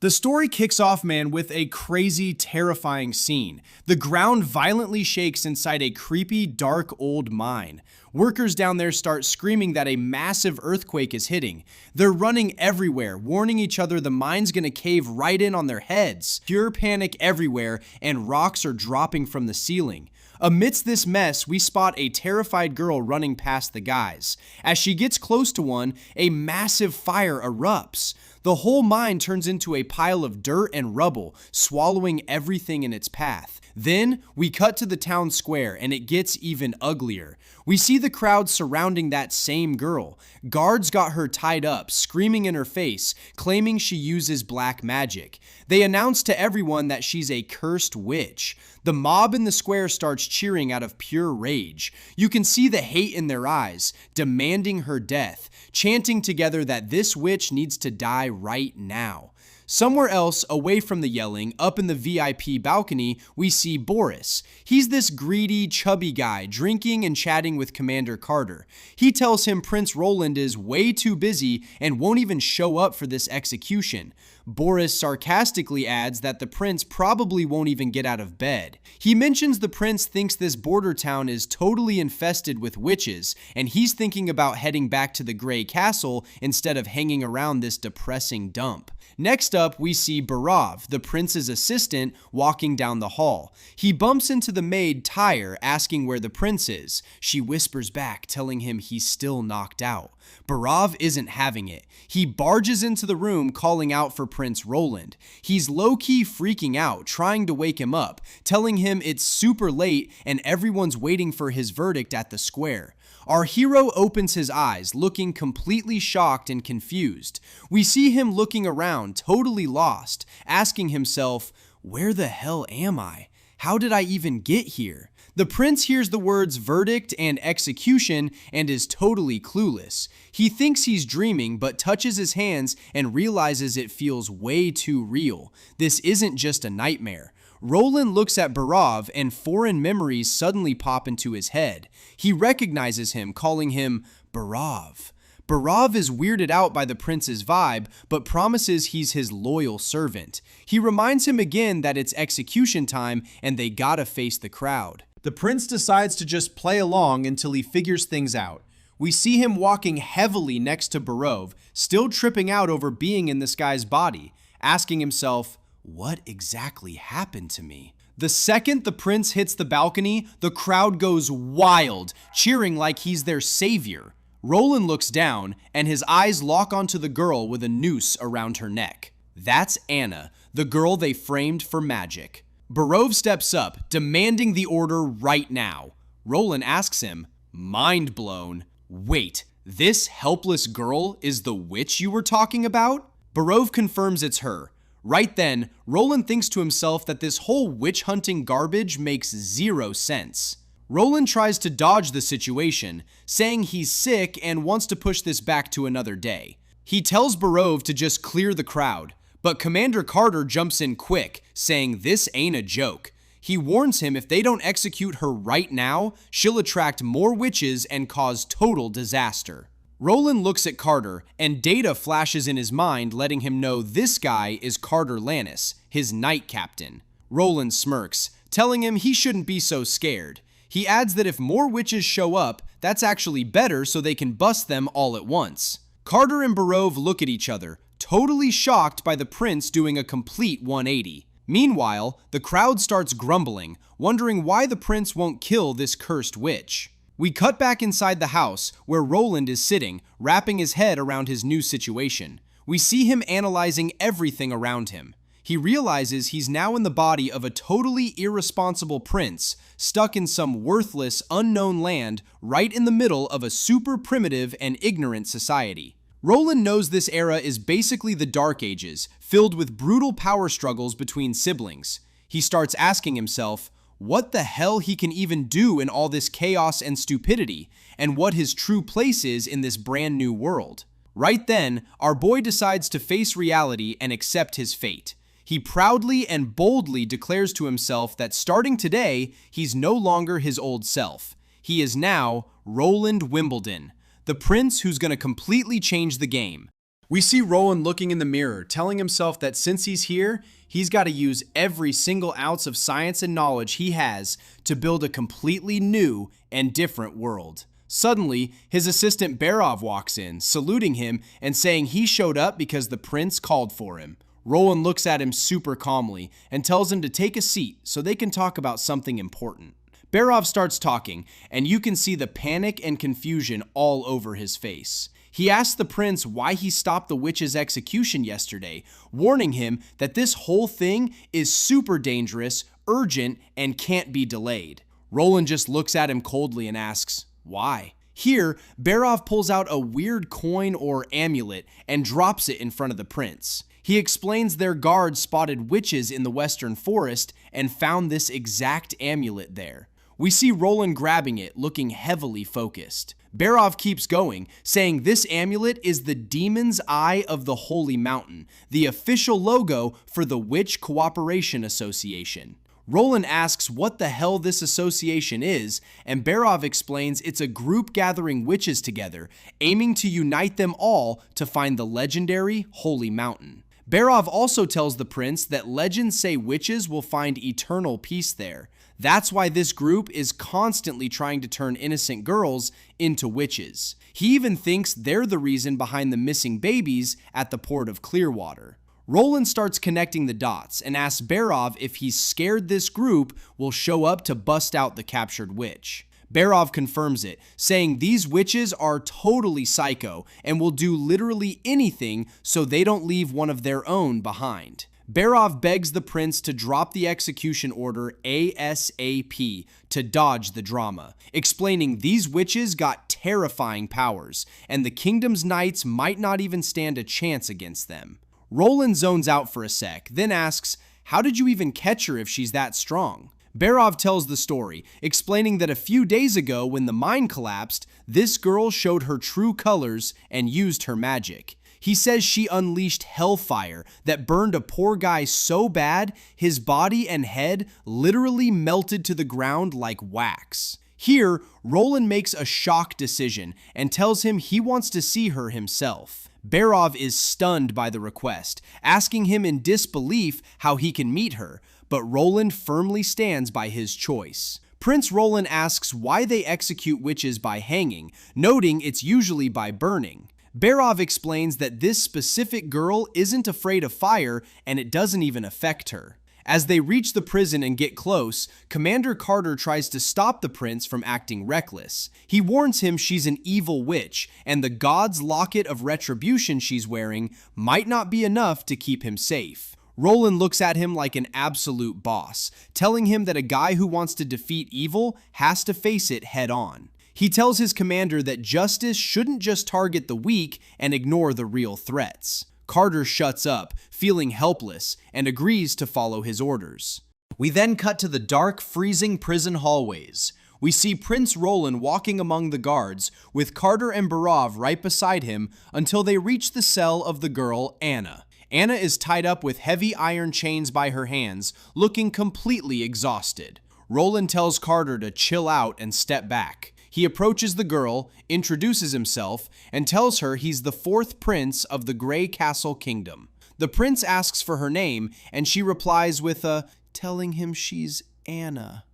The story kicks off, man, with a crazy, terrifying scene. The ground violently shakes inside a creepy, dark old mine. Workers down there start screaming that a massive earthquake is hitting. They're running everywhere, warning each other the mine's gonna cave right in on their heads. Pure panic everywhere, and rocks are dropping from the ceiling. Amidst this mess, we spot a terrified girl running past the guys. As she gets close to one, a massive fire erupts. The whole mine turns into a pile of dirt and rubble, swallowing everything in its path. Then, we cut to the town square, and it gets even uglier. We see the crowd surrounding that same girl. Guards got her tied up, screaming in her face, claiming she uses black magic. They announce to everyone that she's a cursed witch. The mob in the square starts cheering out of pure rage. You can see the hate in their eyes, demanding her death, chanting together that this witch needs to die right now. Somewhere else, away from the yelling, up in the VIP balcony, we see Boris. He's this greedy, chubby guy drinking and chatting with Commander Carter. He tells him Prince Roland is way too busy and won't even show up for this execution. Boris sarcastically adds that the prince probably won't even get out of bed. He mentions the prince thinks this border town is totally infested with witches, and he's thinking about heading back to the Grey Castle instead of hanging around this depressing dump. Next up, we see Barav, the prince's assistant, walking down the hall. He bumps into the maid Tyre, asking where the prince is. She whispers back, telling him he's still knocked out. Barav isn't having it. He barges into the room, calling out for Prince Roland. He's low-key freaking out, trying to wake him up, telling him it's super late and everyone's waiting for his verdict at the square. Our hero opens his eyes, looking completely shocked and confused. We see him looking around, totally lost, asking himself, "Where the hell am I? How did I even get here?" The prince hears the words verdict and execution and is totally clueless. He thinks he's dreaming, but touches his hands and realizes it feels way too real. This isn't just a nightmare. Roland looks at Barav and foreign memories suddenly pop into his head. He recognizes him, calling him Barav. Barav is weirded out by the prince's vibe, but promises he's his loyal servant. He reminds him again that it's execution time and they gotta face the crowd. The prince decides to just play along until he figures things out. We see him walking heavily next to Barav, still tripping out over being in this guy's body, asking himself, "What exactly happened to me?" The second the prince hits the balcony, the crowd goes wild, cheering like he's their savior. Roland looks down, and his eyes lock onto the girl with a noose around her neck. That's Anna, the girl they framed for magic. Barav steps up, demanding the order right now. Roland asks him, mind blown, "Wait, this helpless girl is the witch you were talking about?" Barav confirms it's her. Right then, Roland thinks to himself that this whole witch-hunting garbage makes zero sense. Roland tries to dodge the situation, saying he's sick and wants to push this back to another day. He tells Barav to just clear the crowd, but Commander Carter jumps in quick, saying this ain't a joke. He warns him if they don't execute her right now, she'll attract more witches and cause total disaster. Roland looks at Carter, and data flashes in his mind, letting him know this guy is Carter Lannis, his knight captain. Roland smirks, telling him he shouldn't be so scared. He adds that if more witches show up, that's actually better so they can bust them all at once. Carter and Barav look at each other, totally shocked by the prince doing a complete 180. Meanwhile, the crowd starts grumbling, wondering why the prince won't kill this cursed witch. We cut back inside the house, where Roland is sitting, wrapping his head around his new situation. We see him analyzing everything around him. He realizes he's now in the body of a totally irresponsible prince, stuck in some worthless, unknown land right in the middle of a super primitive and ignorant society. Roland knows this era is basically the Dark Ages, filled with brutal power struggles between siblings. He starts asking himself what the hell he can even do in all this chaos and stupidity, and what his true place is in this brand new world. Right then, our boy decides to face reality and accept his fate. He proudly and boldly declares to himself that starting today, he's no longer his old self. He is now Roland Wimbledon, the prince who's going to completely change the game. We see Roland looking in the mirror, telling himself that since he's here, he's got to use every single ounce of science and knowledge he has to build a completely new and different world. Suddenly, his assistant Barov walks in, saluting him and saying he showed up because the prince called for him. Roland looks at him super calmly and tells him to take a seat so they can talk about something important. Barov starts talking, and you can see the panic and confusion all over his face. He asks the prince why he stopped the witch's execution yesterday, warning him that this whole thing is super dangerous, urgent, and can't be delayed. Roland just looks at him coldly and asks, why? Here, Barov pulls out a weird coin or amulet and drops it in front of the prince. He explains their guards spotted witches in the western forest and found this exact amulet there. We see Roland grabbing it, looking heavily focused. Barov keeps going, saying this amulet is the Demon's Eye of the Holy Mountain, the official logo for the Witch Cooperation Association. Roland asks what the hell this association is, and Barov explains it's a group gathering witches together, aiming to unite them all to find the legendary Holy Mountain. Barov also tells the prince that legends say witches will find eternal peace there. That's why this group is constantly trying to turn innocent girls into witches. He even thinks they're the reason behind the missing babies at the port of Clearwater. Roland starts connecting the dots and asks Barov if he's scared this group will show up to bust out the captured witch. Barov confirms it, saying these witches are totally psycho and will do literally anything so they don't leave one of their own behind. Barov begs the prince to drop the execution order ASAP to dodge the drama, explaining these witches got terrifying powers, and the kingdom's knights might not even stand a chance against them. Roland zones out for a sec, then asks, how did you even catch her if she's that strong? Barov tells the story, explaining that a few days ago when the mine collapsed, this girl showed her true colors and used her magic. He says she unleashed hellfire that burned a poor guy so bad, his body and head literally melted to the ground like wax. Here, Roland makes a shock decision and tells him he wants to see her himself. Barov is stunned by the request, asking him in disbelief how he can meet her, but Roland firmly stands by his choice. Prince Roland asks why they execute witches by hanging, noting it's usually by burning. Barov explains that this specific girl isn't afraid of fire and it doesn't even affect her. As they reach the prison and get close, Commander Carter tries to stop the prince from acting reckless. He warns him she's an evil witch, and the god's locket of retribution she's wearing might not be enough to keep him safe. Roland looks at him like an absolute boss, telling him that a guy who wants to defeat evil has to face it head on. He tells his commander that justice shouldn't just target the weak and ignore the real threats. Carter shuts up, feeling helpless, and agrees to follow his orders. We then cut to the dark, freezing prison hallways. We see Prince Roland walking among the guards, with Carter and Barov right beside him until they reach the cell of the girl, Anna. Anna is tied up with heavy iron chains by her hands, looking completely exhausted. Roland tells Carter to chill out and step back. He approaches the girl, introduces himself, and tells her he's the fourth prince of the Grey Castle Kingdom. The prince asks for her name, and she replies with telling him she's Anna.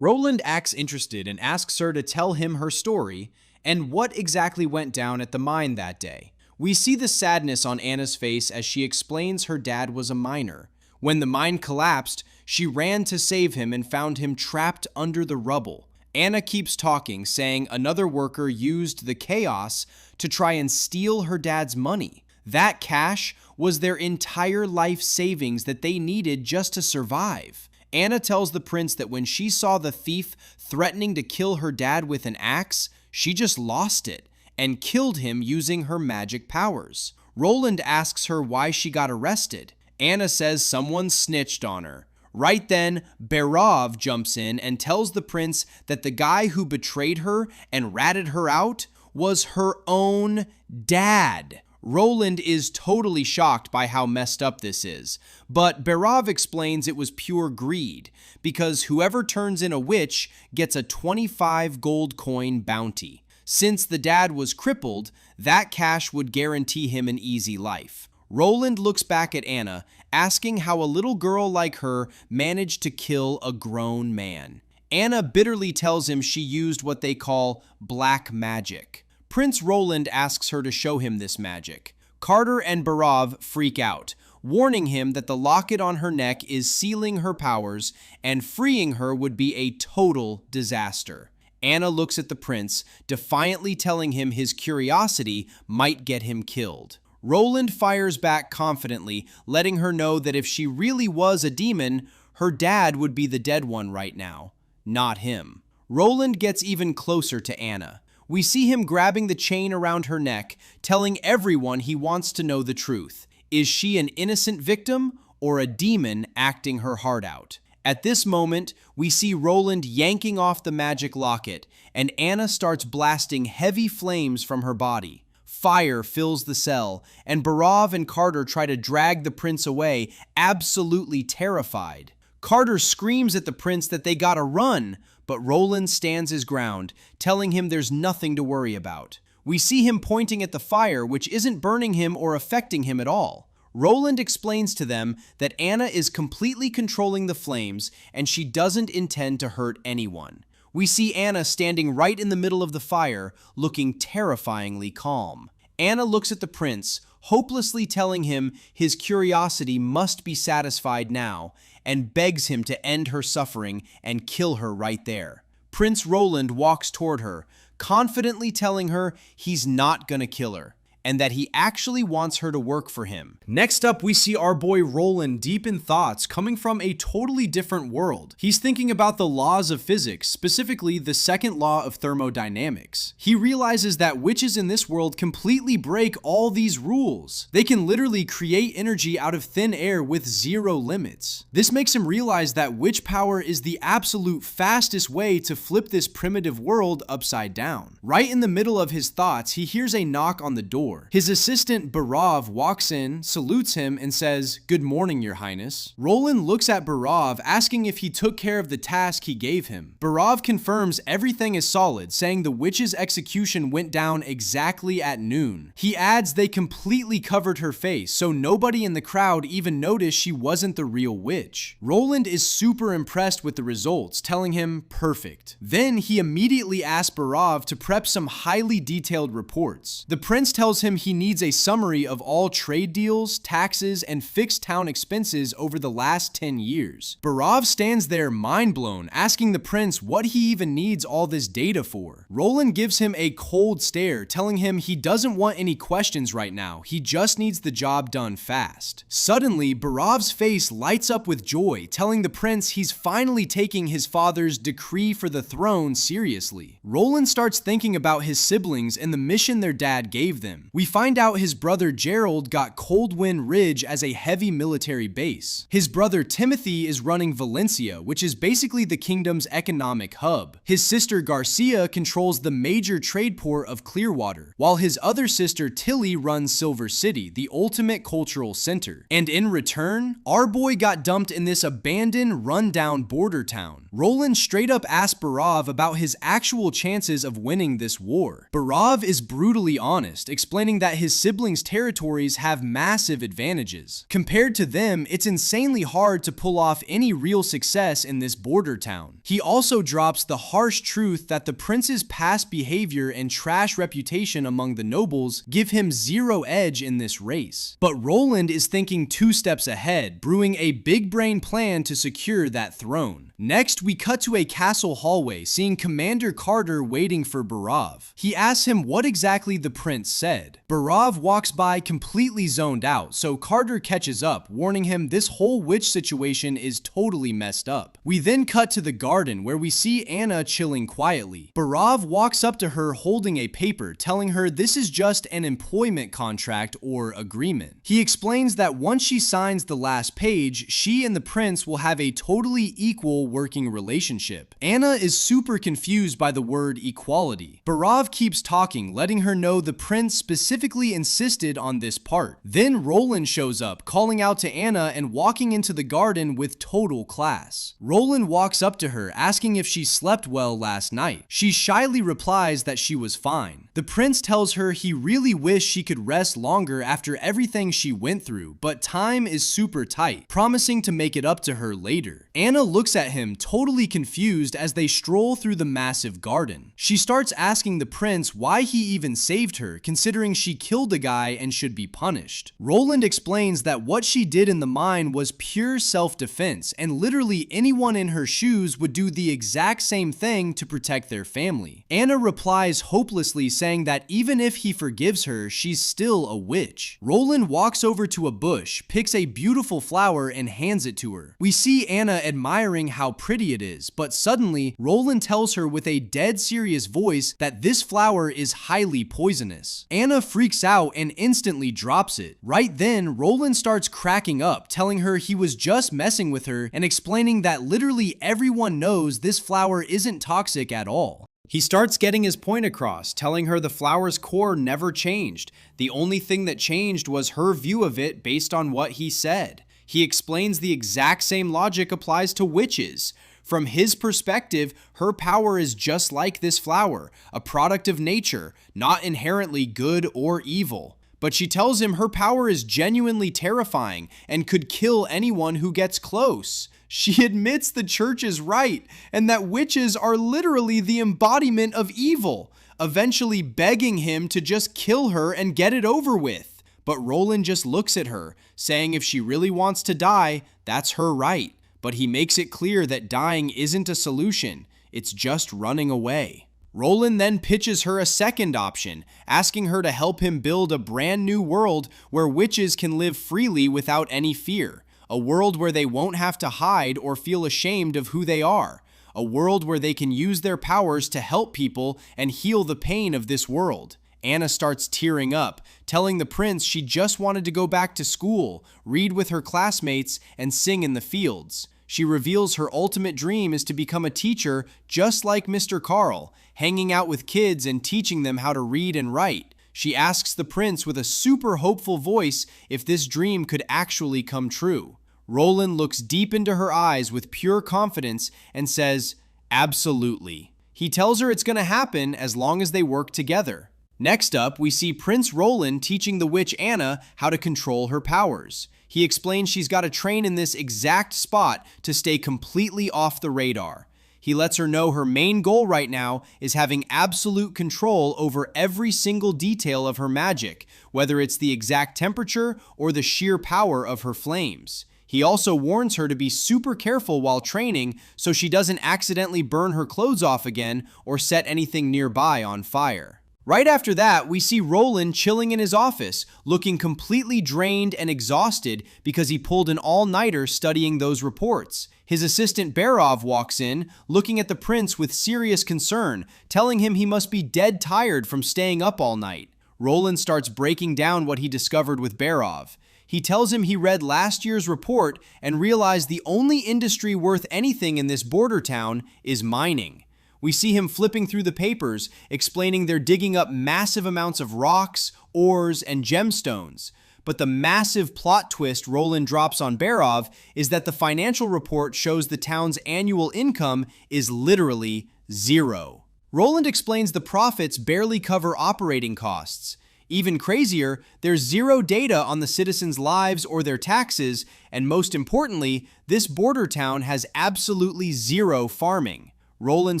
Roland acts interested and asks her to tell him her story and what exactly went down at the mine that day. We see the sadness on Anna's face as she explains her dad was a miner. When the mine collapsed, she ran to save him and found him trapped under the rubble. Anna keeps talking, saying another worker used the chaos to try and steal her dad's money. That cash was their entire life savings that they needed just to survive. Anna tells the prince that when she saw the thief threatening to kill her dad with an axe, she just lost it and killed him using her magic powers. Roland asks her why she got arrested. Anna says someone snitched on her. Right then, Barov jumps in and tells the prince that the guy who betrayed her and ratted her out was her own dad. Roland is totally shocked by how messed up this is, but Barov explains it was pure greed, because whoever turns in a witch gets a 25 gold coin bounty. Since the dad was crippled, that cash would guarantee him an easy life. Roland looks back at Anna, asking how a little girl like her managed to kill a grown man. Anna bitterly tells him she used what they call black magic. Prince Roland asks her to show him this magic. Carter and Barav freak out, warning him that the locket on her neck is sealing her powers, and freeing her would be a total disaster. Anna looks at the prince, defiantly telling him his curiosity might get him killed. Roland fires back confidently, letting her know that if she really was a demon, her dad would be the dead one right now, not him. Roland gets even closer to Anna. We see him grabbing the chain around her neck, telling everyone he wants to know the truth. Is she an innocent victim or a demon acting her heart out? At this moment, we see Roland yanking off the magic locket, and Anna starts blasting heavy flames from her body. Fire fills the cell, and Barav and Carter try to drag the prince away, absolutely terrified. Carter screams at the prince that they gotta run, but Roland stands his ground, telling him there's nothing to worry about. We see him pointing at the fire, which isn't burning him or affecting him at all. Roland explains to them that Anna is completely controlling the flames, and she doesn't intend to hurt anyone. We see Anna standing right in the middle of the fire, looking terrifyingly calm. Anna looks at the prince, hopelessly telling him his curiosity must be satisfied now, and begs him to end her suffering and kill her right there. Prince Roland walks toward her, confidently telling her he's not gonna kill her, and that he actually wants her to work for him. Next up, we see our boy Roland deep in thoughts coming from a totally different world. He's thinking about the laws of physics, specifically the second law of thermodynamics. He realizes that witches in this world completely break all these rules. They can literally create energy out of thin air with zero limits. This makes him realize that witch power is the absolute fastest way to flip this primitive world upside down. Right in the middle of his thoughts, he hears a knock on the door. His assistant Barav walks in, salutes him, and says, "Good morning, Your Highness." Roland looks at Barav, asking if he took care of the task he gave him. Barav confirms everything is solid, saying the witch's execution went down exactly at noon. He adds they completely covered her face, so nobody in the crowd even noticed she wasn't the real witch. Roland is super impressed with the results, telling him, "Perfect." Then he immediately asks Barav to prep some highly detailed reports. The prince tells him he needs a summary of all trade deals, taxes, and fixed town expenses over the last 10 years. Barav stands there mind blown, asking the prince what he even needs all this data for. Roland gives him a cold stare, telling him he doesn't want any questions right now, he just needs the job done fast. Suddenly, Barav's face lights up with joy, telling the prince he's finally taking his father's decree for the throne seriously. Roland starts thinking about his siblings and the mission their dad gave them. We find out his brother Gerald got Coldwind Ridge as a heavy military base. His brother Timothy is running Valencia, which is basically the kingdom's economic hub. His sister Garcia controls the major trade port of Clearwater, while his other sister Tilly runs Silver City, the ultimate cultural center. And in return, our boy got dumped in this abandoned, rundown border town. Roland straight up asked Barav about his actual chances of winning this war. Barav is brutally honest, explaining that his siblings' territories have massive advantages. Compared to them, it's insanely hard to pull off any real success in this border town. He also drops the harsh truth that the prince's past behavior and trash reputation among the nobles give him zero edge in this race. But Roland is thinking 2 steps ahead, brewing a big brain plan to secure that throne. Next, we cut to a castle hallway, seeing Commander Carter waiting for Barav. He asks him what exactly the prince said. Barav walks by completely zoned out, so Carter catches up, warning him this whole witch situation is totally messed up. We then cut to the garden, where we see Anna chilling quietly. Barav walks up to her holding a paper, telling her this is just an employment contract or agreement. He explains that once she signs the last page, she and the prince will have a totally equal working relationship. Anna is super confused by the word equality. Barav keeps talking, letting her know the prince specifically insisted on this part. Then Roland shows up, calling out to Anna and walking into the garden with total class. Roland walks up to her, asking if she slept well last night. She shyly replies that she was fine. The prince tells her he really wished she could rest longer after everything she went through, but time is super tight, promising to make it up to her later. Anna looks at him totally confused as they stroll through the massive garden. She starts asking the prince why he even saved her, considering she killed a guy and should be punished. Roland explains that what she did in the mine was pure self-defense, and literally anyone in her shoes would do the exact same thing to protect their family. Anna replies hopelessly, saying that even if he forgives her, she's still a witch. Roland walks over to a bush, picks a beautiful flower, and hands it to her. We see Anna admiring how pretty it is, but suddenly, Roland tells her with a dead serious voice that this flower is highly poisonous. Anna freaks out and instantly drops it. Right then, Roland starts cracking up, telling her he was just messing with her and explaining that literally everyone knows this flower isn't toxic at all. He starts getting his point across, telling her the flower's core never changed. The only thing that changed was her view of it based on what he said. He explains the exact same logic applies to witches. From his perspective, her power is just like this flower, a product of nature, not inherently good or evil. But she tells him her power is genuinely terrifying and could kill anyone who gets close. She admits the church is right and that witches are literally the embodiment of evil, eventually begging him to just kill her and get it over with. But Roland just looks at her, saying if she really wants to die, that's her right. But he makes it clear that dying isn't a solution, it's just running away. Roland then pitches her a second option, asking her to help him build a brand new world where witches can live freely without any fear. A world where they won't have to hide or feel ashamed of who they are. A world where they can use their powers to help people and heal the pain of this world. Anna starts tearing up, telling the prince she just wanted to go back to school, read with her classmates, and sing in the fields. She reveals her ultimate dream is to become a teacher just like Mr. Carl, hanging out with kids and teaching them how to read and write. She asks the prince with a super hopeful voice if this dream could actually come true. Roland looks deep into her eyes with pure confidence and says, "Absolutely." He tells her it's going to happen as long as they work together. Next up, we see Prince Roland teaching the witch Anna how to control her powers. He explains she's got to train in this exact spot to stay completely off the radar. He lets her know her main goal right now is having absolute control over every single detail of her magic, whether it's the exact temperature or the sheer power of her flames. He also warns her to be super careful while training so she doesn't accidentally burn her clothes off again or set anything nearby on fire. Right after that, we see Roland chilling in his office, looking completely drained and exhausted because he pulled an all-nighter studying those reports. His assistant Barov walks in, looking at the prince with serious concern, telling him he must be dead tired from staying up all night. Roland starts breaking down what he discovered with Barov. He tells him he read last year's report and realized the only industry worth anything in this border town is mining. We see him flipping through the papers, explaining they're digging up massive amounts of rocks, ores, and gemstones. But the massive plot twist Roland drops on Barov is that the financial report shows the town's annual income is literally zero. Roland explains the profits barely cover operating costs. Even crazier, there's zero data on the citizens' lives or their taxes, and most importantly, this border town has absolutely zero farming. Roland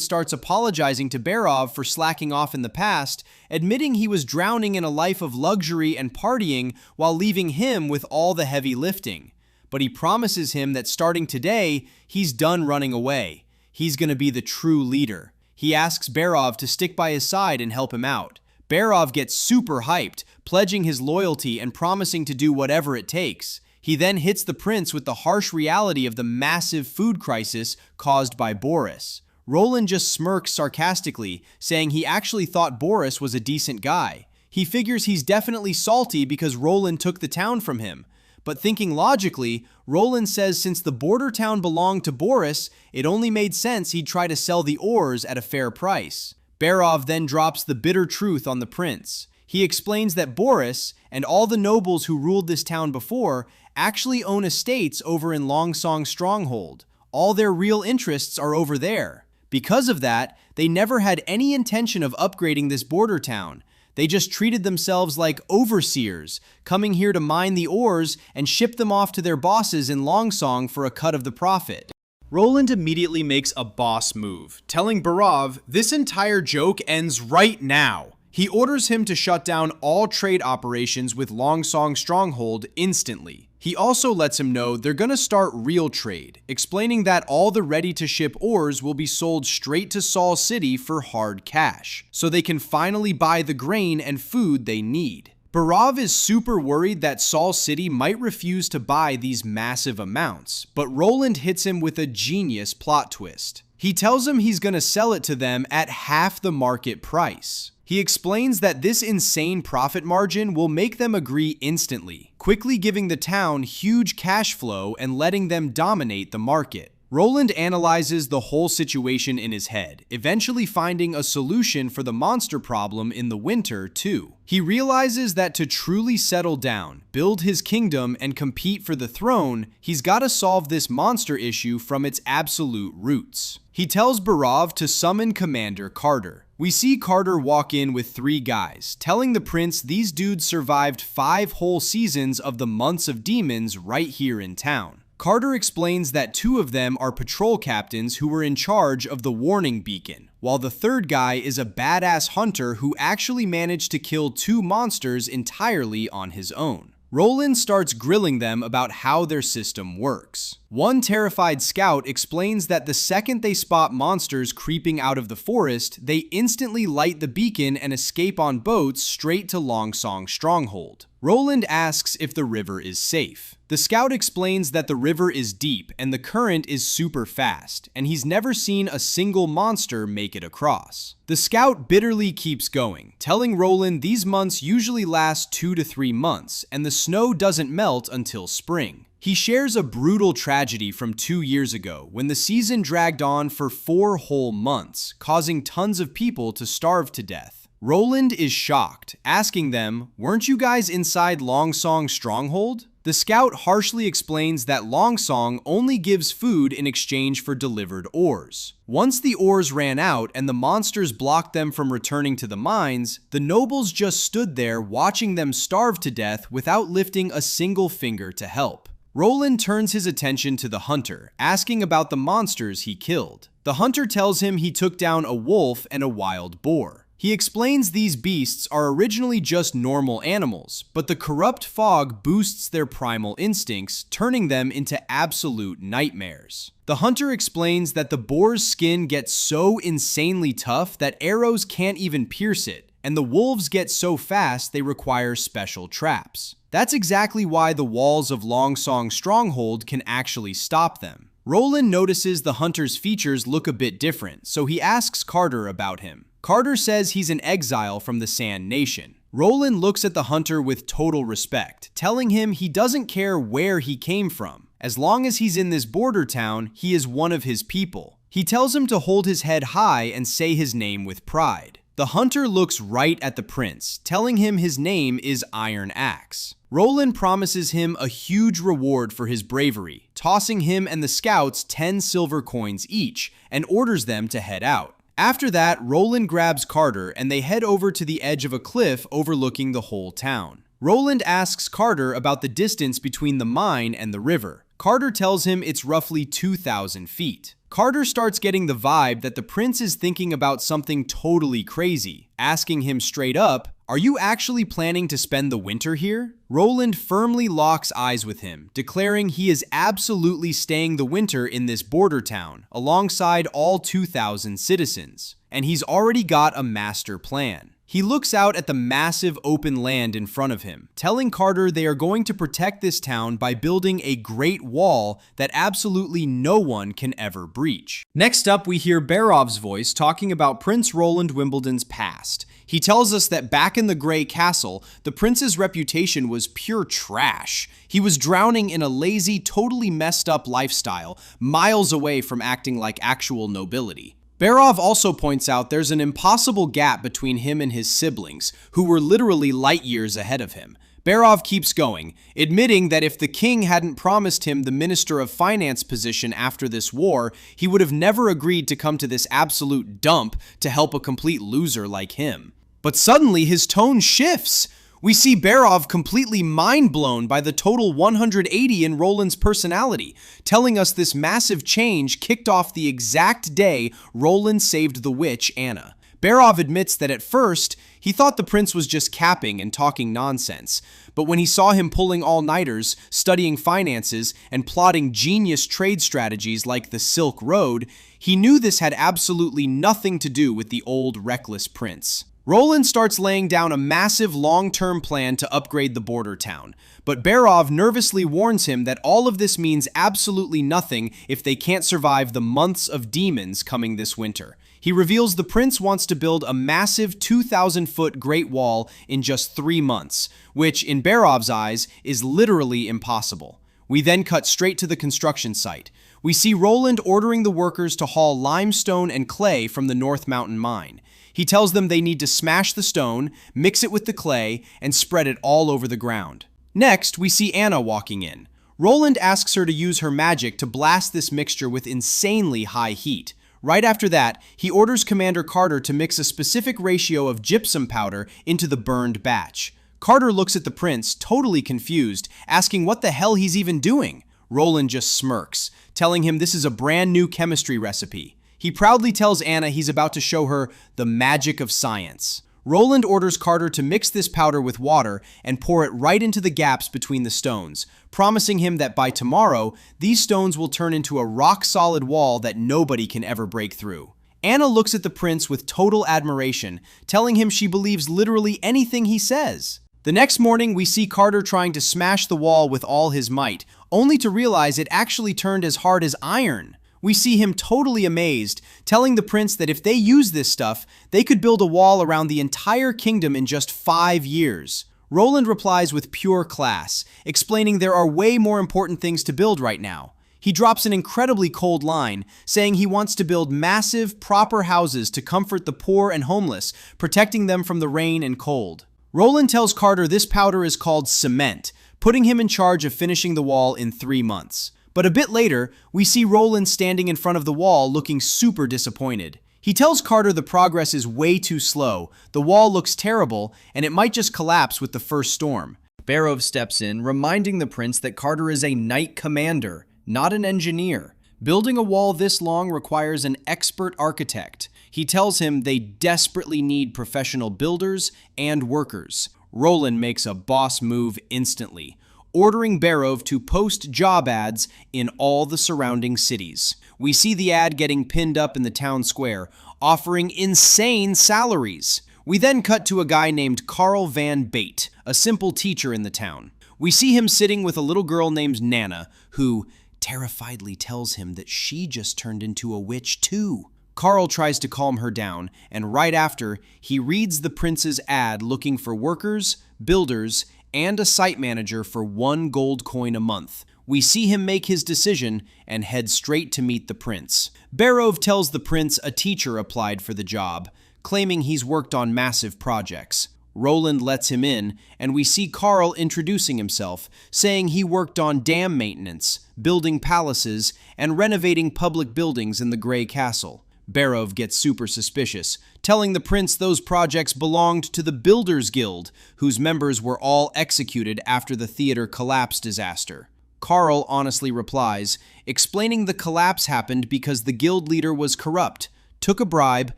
starts apologizing to Barov for slacking off in the past, admitting he was drowning in a life of luxury and partying while leaving him with all the heavy lifting. But he promises him that starting today, he's done running away. He's going to be the true leader. He asks Barov to stick by his side and help him out. Barov gets super hyped, pledging his loyalty and promising to do whatever it takes. He then hits the prince with the harsh reality of the massive food crisis caused by Boris. Roland just smirks sarcastically, saying he actually thought Boris was a decent guy. He figures he's definitely salty because Roland took the town from him. But thinking logically, Roland says since the border town belonged to Boris, it only made sense he'd try to sell the ores at a fair price. Barov then drops the bitter truth on the prince. He explains that Boris, and all the nobles who ruled this town before, actually own estates over in Longsong Stronghold. All their real interests are over there. Because of that, they never had any intention of upgrading this border town. They just treated themselves like overseers, coming here to mine the ores and ship them off to their bosses in Longsong for a cut of the profit. Roland immediately makes a boss move, telling Barov this entire joke ends right now. He orders him to shut down all trade operations with Longsong Stronghold instantly. He also lets him know they're gonna start real trade, explaining that all the ready-to-ship ores will be sold straight to Saul City for hard cash, so they can finally buy the grain and food they need. Barov is super worried that Saul City might refuse to buy these massive amounts, but Roland hits him with a genius plot twist. He tells him he's gonna sell it to them at half the market price. He explains that this insane profit margin will make them agree instantly, quickly giving the town huge cash flow and letting them dominate the market. Roland analyzes the whole situation in his head, eventually finding a solution for the monster problem in the winter, too. He realizes that to truly settle down, build his kingdom, and compete for the throne, he's gotta solve this monster issue from its absolute roots. He tells Barov to summon Commander Carter. We see Carter walk in with 3 guys, telling the prince these dudes survived 5 whole seasons of the Months of Demons right here in town. Carter explains that 2 of them are patrol captains who were in charge of the warning beacon, while the 3rd guy is a badass hunter who actually managed to kill 2 monsters entirely on his own. Roland starts grilling them about how their system works. One terrified scout explains that the second they spot monsters creeping out of the forest, they instantly light the beacon and escape on boats straight to Longsong Stronghold. Roland asks if the river is safe. The scout explains that the river is deep and the current is super fast, and he's never seen a single monster make it across. The scout bitterly keeps going, telling Roland these months usually last 2 to 3 months, and the snow doesn't melt until spring. He shares a brutal tragedy from 2 years ago when the season dragged on for 4 whole months, causing tons of people to starve to death. Roland is shocked, asking them, "Weren't you guys inside Longsong Stronghold?" The scout harshly explains that Longsong only gives food in exchange for delivered ores. Once the ores ran out and the monsters blocked them from returning to the mines, the nobles just stood there watching them starve to death without lifting a single finger to help. Roland turns his attention to the hunter, asking about the monsters he killed. The hunter tells him he took down a wolf and a wild boar. He explains these beasts are originally just normal animals, but the corrupt fog boosts their primal instincts, turning them into absolute nightmares. The hunter explains that the boar's skin gets so insanely tough that arrows can't even pierce it, and the wolves get so fast they require special traps. That's exactly why the walls of Longsong Stronghold can actually stop them. Roland notices the hunter's features look a bit different, so he asks Carter about him. Carter says he's an exile from the Sand Nation. Roland looks at the hunter with total respect, telling him he doesn't care where he came from. As long as he's in this border town, he is one of his people. He tells him to hold his head high and say his name with pride. The hunter looks right at the prince, telling him his name is Iron Axe. Roland promises him a huge reward for his bravery, tossing him and the scouts 10 silver coins each, and orders them to head out. After that, Roland grabs Carter and they head over to the edge of a cliff overlooking the whole town. Roland asks Carter about the distance between the mine and the river. Carter tells him it's roughly 2,000 feet. Carter starts getting the vibe that the prince is thinking about something totally crazy, asking him straight up, "Are you actually planning to spend the winter here?" Roland firmly locks eyes with him, declaring he is absolutely staying the winter in this border town, alongside all 2,000 citizens, and he's already got a master plan. He looks out at the massive open land in front of him, telling Carter they are going to protect this town by building a great wall that absolutely no one can ever breach. Next up, we hear Barov's voice talking about Prince Roland Wimbledon's past. He tells us that back in the Grey Castle, the prince's reputation was pure trash. He was drowning in a lazy, totally messed up lifestyle, miles away from acting like actual nobility. Barov also points out there's an impossible gap between him and his siblings, who were literally light years ahead of him. Barov keeps going, admitting that if the king hadn't promised him the Minister of Finance position after this war, he would have never agreed to come to this absolute dump to help a complete loser like him. But suddenly his tone shifts. We see Barov completely mind-blown by the total 180 in Roland's personality, telling us this massive change kicked off the exact day Roland saved the witch, Anna. Barov admits that at first, he thought the prince was just capping and talking nonsense, but when he saw him pulling all-nighters, studying finances, and plotting genius trade strategies like the Silk Road, he knew this had absolutely nothing to do with the old reckless prince. Roland starts laying down a massive long-term plan to upgrade the border town, but Barov nervously warns him that all of this means absolutely nothing if they can't survive the months of demons coming this winter. He reveals the prince wants to build a massive 2,000-foot Great Wall in just 3 months, which, in Barov's eyes, is literally impossible. We then cut straight to the construction site. We see Roland ordering the workers to haul limestone and clay from the North Mountain mine. He tells them they need to smash the stone, mix it with the clay, and spread it all over the ground. Next, we see Anna walking in. Roland asks her to use her magic to blast this mixture with insanely high heat. Right after that, he orders Commander Carter to mix a specific ratio of gypsum powder into the burned batch. Carter looks at the prince, totally confused, asking what the hell he's even doing. Roland just smirks, telling him this is a brand new chemistry recipe. He proudly tells Anna he's about to show her the magic of science. Roland orders Carter to mix this powder with water and pour it right into the gaps between the stones, promising him that by tomorrow, these stones will turn into a rock-solid wall that nobody can ever break through. Anna looks at the prince with total admiration, telling him she believes literally anything he says. The next morning, we see Carter trying to smash the wall with all his might, only to realize it actually turned as hard as iron. We see him totally amazed, telling the prince that if they use this stuff, they could build a wall around the entire kingdom in just 5 years. Roland replies with pure class, explaining there are way more important things to build right now. He drops an incredibly cold line, saying he wants to build massive, proper houses to comfort the poor and homeless, protecting them from the rain and cold. Roland tells Carter this powder is called cement, putting him in charge of finishing the wall in 3 months. But a bit later, we see Roland standing in front of the wall looking super disappointed. He tells Carter the progress is way too slow, the wall looks terrible, and it might just collapse with the first storm. Barov steps in, reminding the prince that Carter is a knight commander, not an engineer. Building a wall this long requires an expert architect. He tells him they desperately need professional builders and workers. Roland makes a boss move instantly, ordering Barov to post job ads in all the surrounding cities. We see the ad getting pinned up in the town square, offering insane salaries. We then cut to a guy named Carl Van Bate, a simple teacher in the town. We see him sitting with a little girl named Nana, who terrifiedly tells him that she just turned into a witch too. Carl tries to calm her down, and right after, he reads the prince's ad looking for workers, builders, and a site manager for 1 gold coin a month. We see him make his decision and head straight to meet the prince. Barov tells the prince a teacher applied for the job, claiming he's worked on massive projects. Roland lets him in, and we see Carl introducing himself, saying he worked on dam maintenance, building palaces, and renovating public buildings in the Grey Castle. Barov gets super suspicious, telling the prince those projects belonged to the Builders Guild, whose members were all executed after the theater collapse disaster. Carl honestly replies, explaining the collapse happened because the guild leader was corrupt, took a bribe,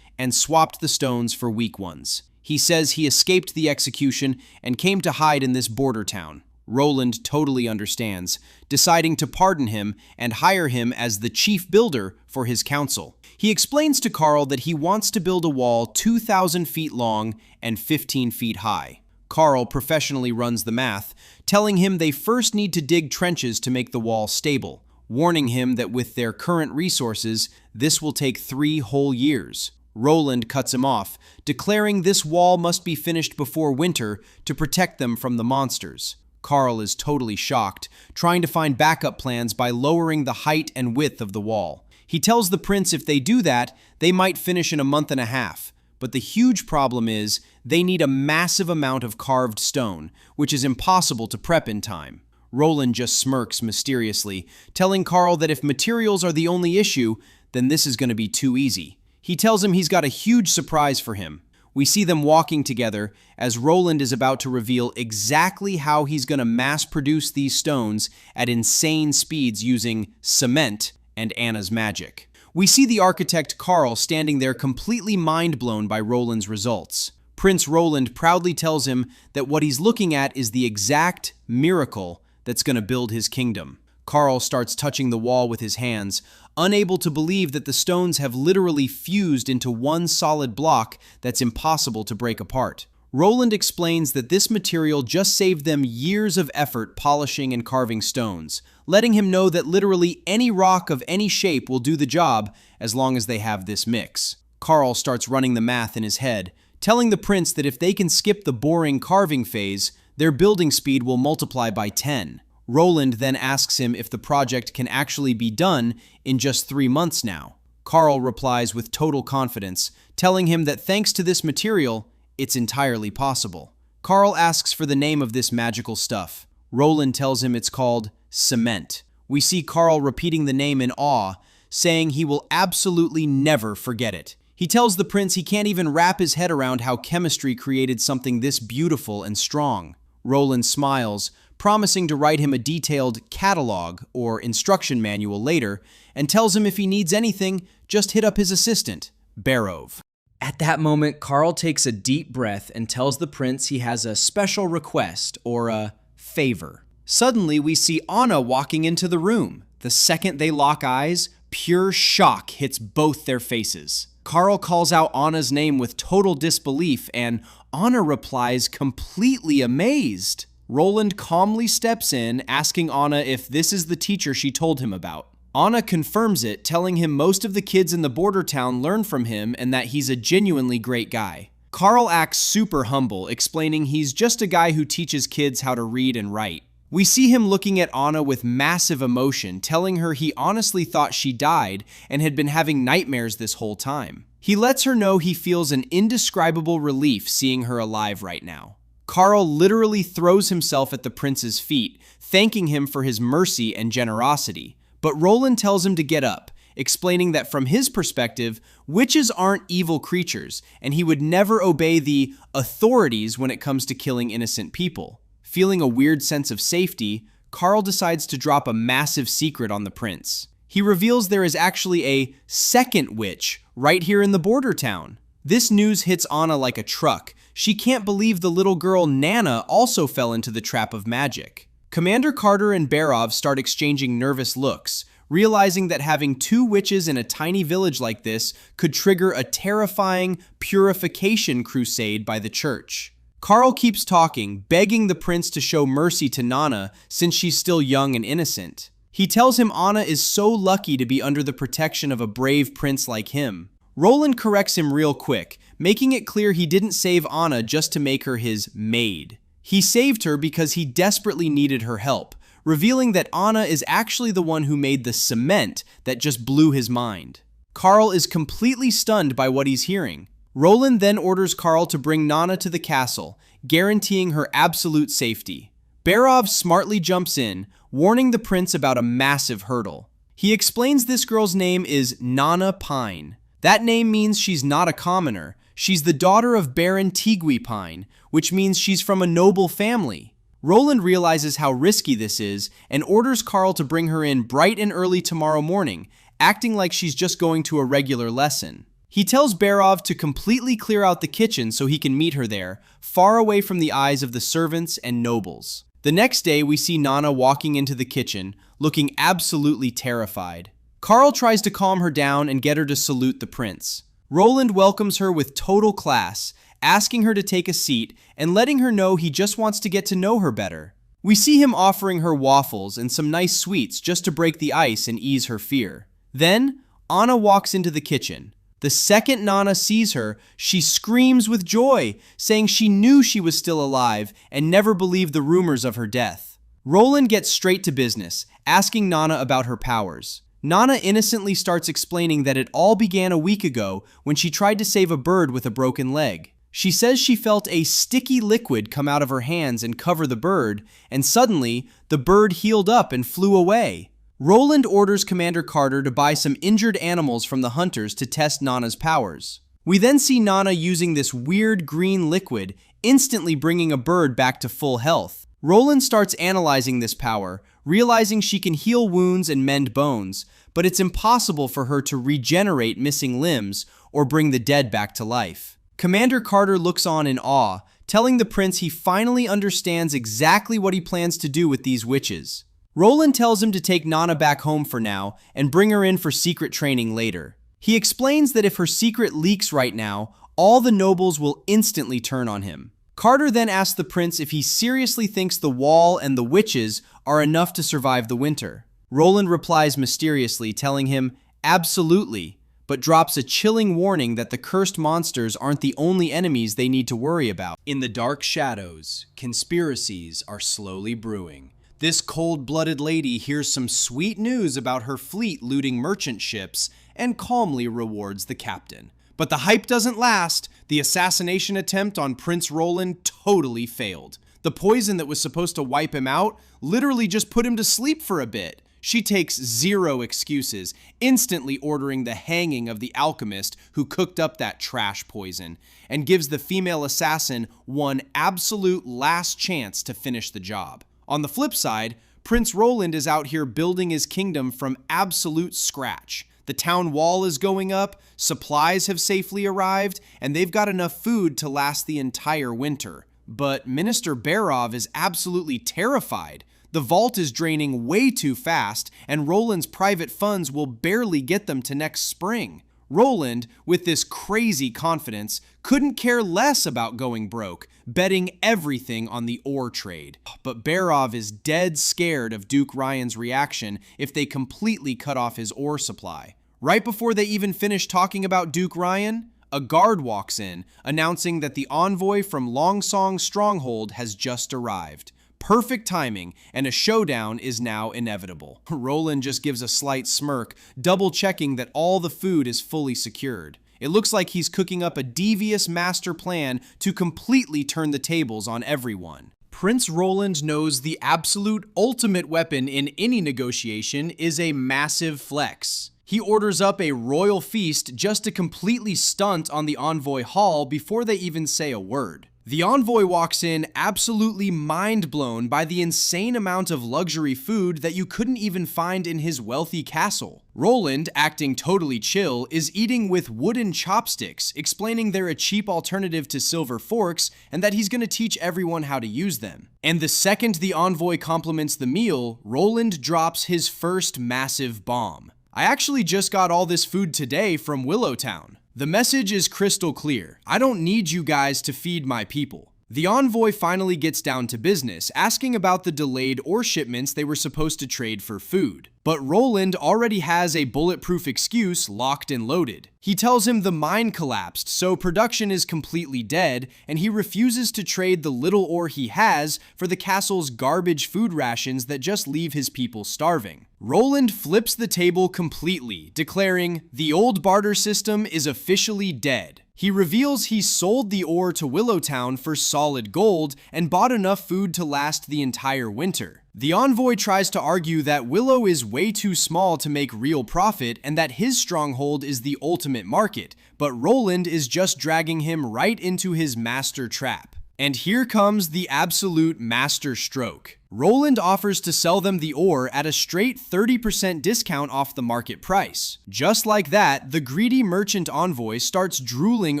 and swapped the stones for weak ones. He says he escaped the execution and came to hide in this border town. Roland totally understands, deciding to pardon him and hire him as the chief builder for his council. He explains to Carl that he wants to build a wall 2,000 feet long and 15 feet high. Carl professionally runs the math, telling him they first need to dig trenches to make the wall stable, warning him that with their current resources, this will take 3 whole years. Roland cuts him off, declaring this wall must be finished before winter to protect them from the monsters. Carl is totally shocked, trying to find backup plans by lowering the height and width of the wall. He tells the prince if they do that, they might finish in a month and a half. But the huge problem is they need a massive amount of carved stone, which is impossible to prep in time. Roland just smirks mysteriously, telling Carl that if materials are the only issue, then this is going to be too easy. He tells him he's got a huge surprise for him. We see them walking together as Roland is about to reveal exactly how he's going to mass produce these stones at insane speeds using cement and Anna's magic. We see the architect Carl standing there completely mind-blown by Roland's results. Prince Roland proudly tells him that what he's looking at is the exact miracle that's going to build his kingdom. Carl starts touching the wall with his hands, unable to believe that the stones have literally fused into one solid block that's impossible to break apart. Roland explains that this material just saved them years of effort polishing and carving stones, letting him know that literally any rock of any shape will do the job as long as they have this mix. Carl starts running the math in his head, telling the prince that if they can skip the boring carving phase, their building speed will multiply by 10. Roland then asks him if the project can actually be done in just 3 months now. Carl replies with total confidence, telling him that thanks to this material, it's entirely possible. Carl asks for the name of this magical stuff. Roland tells him it's called cement. We see Carl repeating the name in awe, saying he will absolutely never forget it. He tells the prince he can't even wrap his head around how chemistry created something this beautiful and strong. Roland smiles, promising to write him a detailed catalog or instruction manual later, and tells him if he needs anything, just hit up his assistant, Barov. At that moment, Carl takes a deep breath and tells the prince he has a special request or a favor. Suddenly, we see Anna walking into the room. The second they lock eyes, pure shock hits both their faces. Carl calls out Anna's name with total disbelief, and Anna replies completely amazed. Roland calmly steps in, asking Anna if this is the teacher she told him about. Anna confirms it, telling him most of the kids in the border town learn from him and that he's a genuinely great guy. Carl acts super humble, explaining he's just a guy who teaches kids how to read and write. We see him looking at Anna with massive emotion, telling her he honestly thought she died and had been having nightmares this whole time. He lets her know he feels an indescribable relief seeing her alive right now. Carl literally throws himself at the prince's feet, thanking him for his mercy and generosity. But Roland tells him to get up, explaining that from his perspective, witches aren't evil creatures, and he would never obey the authorities when it comes to killing innocent people. Feeling a weird sense of safety, Carl decides to drop a massive secret on the prince. He reveals there is actually a second witch right here in the border town. This news hits Anna like a truck. She can't believe the little girl Nana also fell into the trap of magic. Commander Carter and Barov start exchanging nervous looks, realizing that having 2 witches in a tiny village like this could trigger a terrifying purification crusade by the church. Carl keeps talking, begging the prince to show mercy to Nana since she's still young and innocent. He tells him Anna is so lucky to be under the protection of a brave prince like him. Roland corrects him real quick, making it clear he didn't save Anna just to make her his maid. He saved her because he desperately needed her help, revealing that Anna is actually the one who made the cement that just blew his mind. Carl is completely stunned by what he's hearing. Roland then orders Carl to bring Nana to the castle, guaranteeing her absolute safety. Barov smartly jumps in, warning the prince about a massive hurdle. He explains this girl's name is Nana Pine. That name means she's not a commoner. She's the daughter of Baron Tigui Pine, which means she's from a noble family. Roland realizes how risky this is and orders Carl to bring her in bright and early tomorrow morning, acting like she's just going to a regular lesson. He tells Barov to completely clear out the kitchen so he can meet her there, far away from the eyes of the servants and nobles. The next day, we see Nana walking into the kitchen, looking absolutely terrified. Carl tries to calm her down and get her to salute the prince. Roland welcomes her with total class, asking her to take a seat and letting her know he just wants to get to know her better. We see him offering her waffles and some nice sweets just to break the ice and ease her fear. Then, Anna walks into the kitchen. The second Nana sees her, she screams with joy, saying she knew she was still alive and never believed the rumors of her death. Roland gets straight to business, asking Nana about her powers. Nana innocently starts explaining that it all began a week ago when she tried to save a bird with a broken leg. She says she felt a sticky liquid come out of her hands and cover the bird, and suddenly, the bird healed up and flew away. Roland orders Commander Carter to buy some injured animals from the hunters to test Nana's powers. We then see Nana using this weird green liquid, instantly bringing a bird back to full health. Roland starts analyzing this power, realizing she can heal wounds and mend bones, but it's impossible for her to regenerate missing limbs or bring the dead back to life. Commander Carter looks on in awe, telling the prince he finally understands exactly what he plans to do with these witches. Roland tells him to take Nana back home for now and bring her in for secret training later. He explains that if her secret leaks right now, all the nobles will instantly turn on him. Carter then asks the prince if he seriously thinks the wall and the witches are enough to survive the winter. Roland replies mysteriously, telling him, "Absolutely," but drops a chilling warning that the cursed monsters aren't the only enemies they need to worry about. In the dark shadows, conspiracies are slowly brewing. This cold-blooded lady hears some sweet news about her fleet looting merchant ships and calmly rewards the captain. But the hype doesn't last. The assassination attempt on Prince Roland totally failed. The poison that was supposed to wipe him out literally just put him to sleep for a bit. She takes zero excuses, instantly ordering the hanging of the alchemist who cooked up that trash poison, and gives the female assassin one absolute last chance to finish the job. On the flip side, Prince Roland is out here building his kingdom from absolute scratch. The town wall is going up, supplies have safely arrived, and they've got enough food to last the entire winter. But Minister Barov is absolutely terrified. The vault is draining way too fast, and Roland's private funds will barely get them to next spring. Roland, with this crazy confidence, couldn't care less about going broke, betting everything on the ore trade. But Barov is dead scared of Duke Ryan's reaction if they completely cut off his ore supply. Right before they even finish talking about Duke Ryan, a guard walks in, announcing that the envoy from Longsong's stronghold has just arrived. Perfect timing, and a showdown is now inevitable. Roland just gives a slight smirk, double-checking that all the food is fully secured. It looks like he's cooking up a devious master plan to completely turn the tables on everyone. Prince Roland knows the absolute ultimate weapon in any negotiation is a massive flex. He orders up a royal feast just to completely stunt on the envoy hall before they even say a word. The envoy walks in absolutely mind-blown by the insane amount of luxury food that you couldn't even find in his wealthy castle. Roland, acting totally chill, is eating with wooden chopsticks, explaining they're a cheap alternative to silver forks and that he's going to teach everyone how to use them. And the second the envoy compliments the meal, Roland drops his first massive bomb. "I actually just got all this food today from Willowtown. The message is crystal clear. I don't need you guys to feed my people." The envoy finally gets down to business, asking about the delayed ore shipments they were supposed to trade for food. But Roland already has a bulletproof excuse locked and loaded. He tells him the mine collapsed, so production is completely dead, and he refuses to trade the little ore he has for the castle's garbage food rations that just leave his people starving. Roland flips the table completely, declaring, "The old barter system is officially dead." He reveals he sold the ore to Willowtown for solid gold and bought enough food to last the entire winter. The envoy tries to argue that Willow is way too small to make real profit and that his stronghold is the ultimate market, but Roland is just dragging him right into his master trap. And here comes the absolute master stroke. Roland offers to sell them the ore at a straight 30% discount off the market price. Just like that, the greedy merchant envoy starts drooling